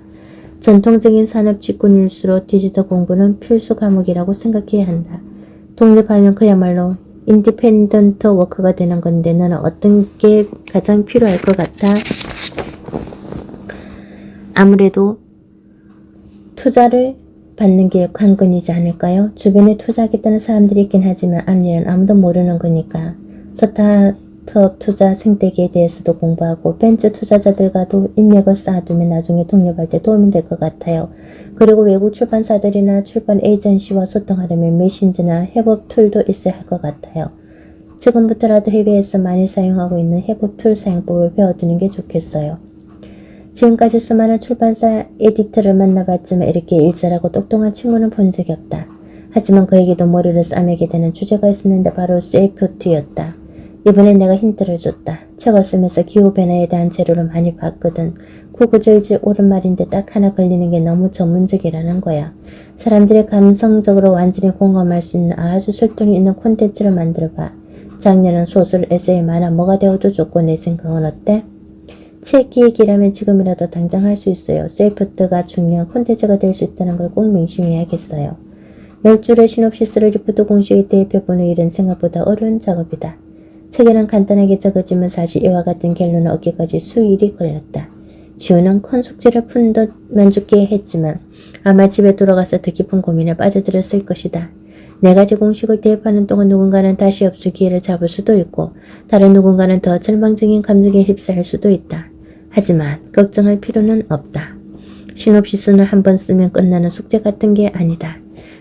전통적인 산업 직군일수록 디지털 공부는 필수 과목이라고 생각해야 한다. 독립하면 그야말로 인디펜던트 워크가 되는 건데 너는 어떤 게 가장 필요할 것 같아? 아무래도 투자를 받는 게 관건이지 않을까요? 주변에 투자하겠다는 사람들이 있긴 하지만 앞일은 아무도 모르는 거니까 스타트업 투자 생태계에 대해서도 공부하고 벤처 투자자들과도 인맥을 쌓아두면 나중에 독립할 때 도움이 될 것 같아요. 그리고 외국 출판사들이나 출판 에이전시와 소통하려면 메신저나 협업 툴도 있어야 할 것 같아요. 지금부터라도 해외에서 많이 사용하고 있는 협업 툴 사용법을 배워두는 게 좋겠어요. 지금까지 수많은 출판사 에디터를 만나봤지만 이렇게 일 잘하고 똑똑한 친구는 본 적이 없다. 하지만 그에게도 머리를 싸매게 되는 주제가 있었는데 바로 세이프티였다. 이번엔 내가 힌트를 줬다. 책을 쓰면서 기후변화에 대한 재료를 많이 봤거든. 구구절절 옳은 말인데 딱 하나 걸리는 게 너무 전문적이라는 거야. 사람들이 감성적으로 완전히 공감할 수 있는 아주 설득이 있는 콘텐츠를 만들어봐. 작년은 소설, 에세이, 만화 뭐가 되어도 좋고 내 생각은 어때? 책 기획이라면 지금이라도 당장 할 수 있어요. 세이프트가 중요한 콘텐츠가 될 수 있다는 걸 꼭 명심해야겠어요. 10줄의 시놉시스를 리포트 공식에 대입해보는 일은 생각보다 어려운 작업이다. 책에는 간단하게 적어지면 사실 이와 같은 결론을 얻기까지 수일이 걸렸다. 지훈은 큰 숙제를 푼 듯 만족해 했지만 아마 집에 돌아가서 더 깊은 고민에 빠져들었을 것이다. 4가지 공식을 대입하는 동안 누군가는 다시 없을 기회를 잡을 수도 있고 다른 누군가는 더 절망적인 감정에 휩싸일 수도 있다. 하지만 걱정할 필요는 없다. 시놉시스는 한번 쓰면 끝나는 숙제 같은 게 아니다.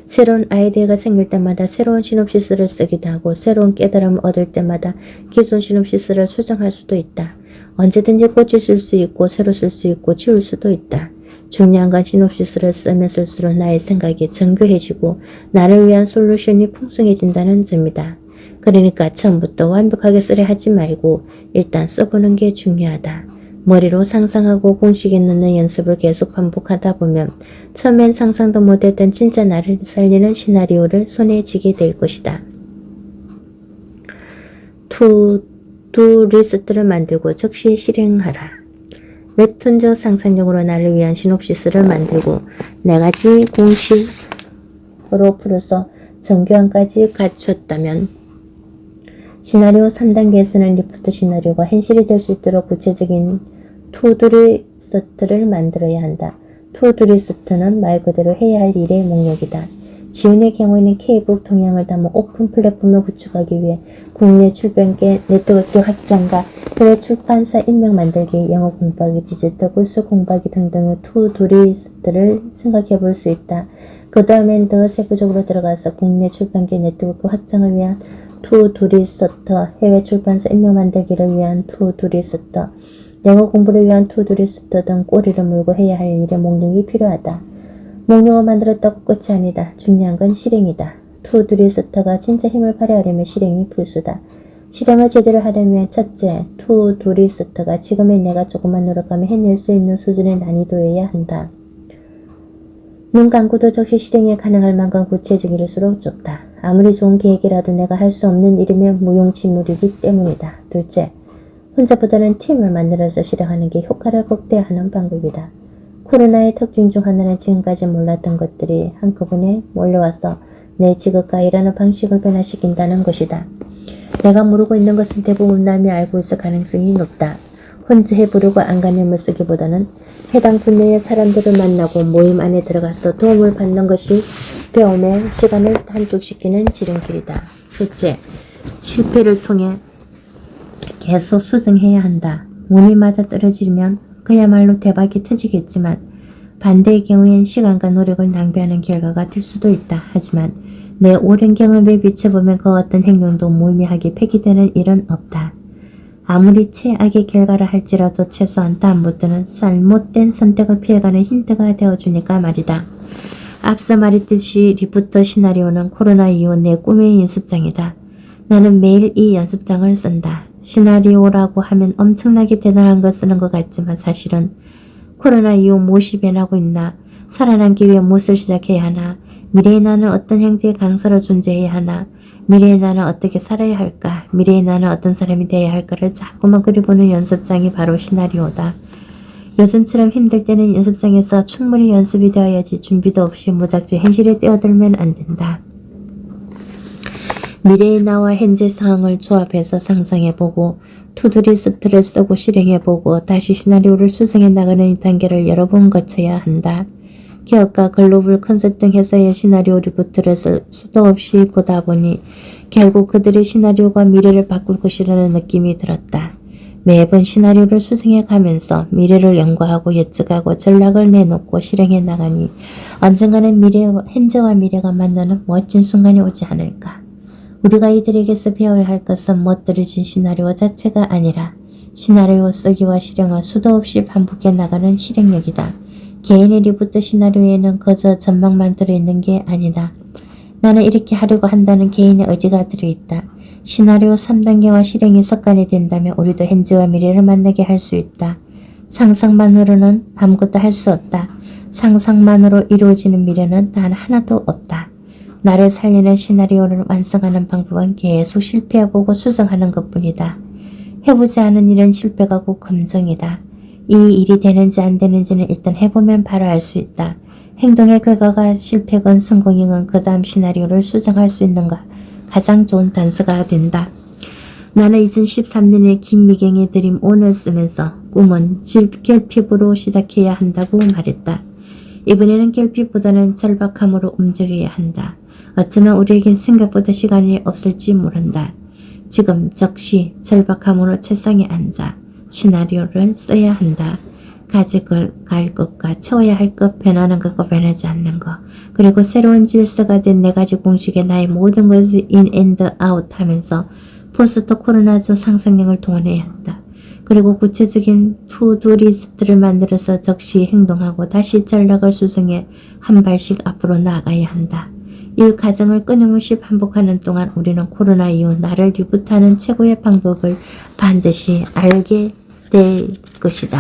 새로운 아이디어가 생길 때마다 새로운 시놉시스를 쓰기도 하고 새로운 깨달음을 얻을 때마다 기존 시놉시스를 수정할 수도 있다. 언제든지 고칠 수 있고 새로 쓸 수 있고 지울 수도 있다. 중요한 건 시놉시스를 쓰면 쓸수록 나의 생각이 정교해지고 나를 위한 솔루션이 풍성해진다는 점이다. 그러니까 처음부터 완벽하게 쓰려 하지 말고 일단 써보는 게 중요하다. 머리로 상상하고 공식에 넣는 연습을 계속 반복하다 보면 처음엔 상상도 못했던 진짜 나를 살리는 시나리오를 손에 쥐게 될 것이다. 투두 리스트를 만들고 즉시 실행하라. 웹툰적 상상력으로 나를 위한 시놉시스를 만들고 4가지 공식으로 풀어서 정교함까지 갖췄다면 시나리오 3단계에서는 리포트 시나리오가 현실이 될 수 있도록 구체적인 투두리스트를 만들어야 한다. 투두리스트는 말 그대로 해야 할 일의 목록이다. 지훈의 경우에는 K북 동향을 담은 오픈 플랫폼을 구축하기 위해 국내 출판계 네트워크 확장과 해외 출판사 인맥 만들기, 영어 공부하기, 디지털 kursu 공부하기 등등의 투두리스트를 생각해 볼 수 있다. 그 다음엔 더 세부적으로 들어가서 국내 출판계 네트워크 확장을 위한 투두리스트, 해외 출판사 인맥 만들기를 위한 투두리스트, 영어 공부를 위한 투두리스트 등 꼬리를 물고 해야 할 일의 목록이 필요하다. 목록을 만들었다고 끝이 아니다. 중요한 건 실행이다. 투두리스트가 진짜 힘을 발휘하려면 실행이 필수다. 실행을 제대로 하려면 첫째, 투두리스트가 지금의 내가 조금만 노력하면 해낼 수 있는 수준의 난이도여야 한다. 눈 감고도 적시 실행이 가능할 만큼 구체적일수록 좋다. 아무리 좋은 계획이라도 내가 할 수 없는 일이면 무용지물이기 때문이다. 둘째, 혼자보다는 팀을 만들어서 실행하는 게 효과를 극대화하는 방법이다. 코로나의 특징 중 하나는 지금까지 몰랐던 것들이 한꺼번에 몰려와서 내 지극과 일하는 방식을 변화시킨다는 것이다. 내가 모르고 있는 것은 대부분 남이 알고 있을 가능성이 높다. 혼자 해보려고 안간힘을 쓰기보다는 해당 분야의 사람들을 만나고 모임 안에 들어가서 도움을 받는 것이 배움의 시간을 단축시키는 지름길이다. 셋째, 실패를 통해 계속 수정해야 한다. 운이 맞아 떨어지면 그야말로 대박이 터지겠지만 반대의 경우엔 시간과 노력을 낭비하는 결과가 될 수도 있다. 하지만 내 오랜 경험에 비춰보면 그 어떤 행동도 무의미하게 폐기되는 일은 없다. 아무리 최악의 결과를 할지라도 최소한 다음부터는 잘못된 선택을 피해가는 힌트가 되어주니까 말이다. 앞서 말했듯이 리부터 시나리오는 코로나 이후 내 꿈의 연습장이다. 나는 매일 이 연습장을 쓴다. 시나리오라고 하면 엄청나게 대단한 걸 쓰는 것 같지만 사실은 코로나 이후 무엇이 변하고 있나, 살아남기 위해 무엇을 시작해야 하나, 미래의 나는 어떤 형태의 강서로 존재해야 하나, 미래의 나는 어떻게 살아야 할까, 미래의 나는 어떤 사람이 되어야 할까를 자꾸만 그려보는 연습장이 바로 시나리오다. 요즘처럼 힘들 때는 연습장에서 충분히 연습이 되어야지 준비도 없이 무작정 현실에 뛰어들면 안 된다. 미래의 나와 현재 상황을 조합해서 상상해보고 투두리스트를 쓰고 실행해보고 다시 시나리오를 수정해 나가는 이 단계를 여러 번 거쳐야 한다. 기업과 글로벌 컨설팅 회사의 시나리오 리부트를 수도 없이 보다 보니 결국 그들의 시나리오가 미래를 바꿀 것이라는 느낌이 들었다. 매번 시나리오를 수정해 가면서 미래를 연구하고 예측하고 전략을 내놓고 실행해 나가니 언젠가는 현재와 미래가 만나는 멋진 순간이 오지 않을까. 우리가 이들에게서 배워야 할 것은 멋들어진 시나리오 자체가 아니라 시나리오 쓰기와 실행을 수도 없이 반복해 나가는 실행력이다. 개인의 리부트 시나리오에는 그저 전망만 들어있는 게 아니다. 나는 이렇게 하려고 한다는 개인의 의지가 들어있다. 시나리오 3단계와 실행이 습관이 된다면 우리도 현재와 미래를 만나게 할 수 있다. 상상만으로는 아무것도 할 수 없다. 상상만으로 이루어지는 미래는 단 하나도 없다. 나를 살리는 시나리오를 완성하는 방법은 계속 실패해보고 수정하는 것뿐이다. 해보지 않은 일은 실패가 곧 검증이다. 이 일이 되는지 안 되는지는 일단 해보면 바로 알 수 있다. 행동의 결과가 실패건 성공이건 그 다음 시나리오를 수정할 수 있는가 가장 좋은 단서가 된다. 나는 2013년에 김미경의 드림 온을 쓰면서 꿈은 결핍으로 시작해야 한다고 말했다. 이번에는 결핍보다는 절박함으로 움직여야 한다. 어쩌면 우리에겐 생각보다 시간이 없을지 모른다. 지금 즉시 절박함으로 책상에 앉아 시나리오를 써야 한다. 가질 것과 채워야 할 것, 변하는 것과 변하지 않는 것, 그리고 새로운 질서가 된 4가지 공식에 나의 모든 것을 in and out 하면서 포스트 코로나적 상상력을 동원해야 한다. 그리고 구체적인 투두 리스트를 만들어서 즉시 행동하고 다시 전략을 수정해 한 발씩 앞으로 나아가야 한다. 이 과정을 끊임없이 반복하는 동안 우리는 코로나 이후 나를 리부트하는 최고의 방법을 반드시 알게 될 것이다.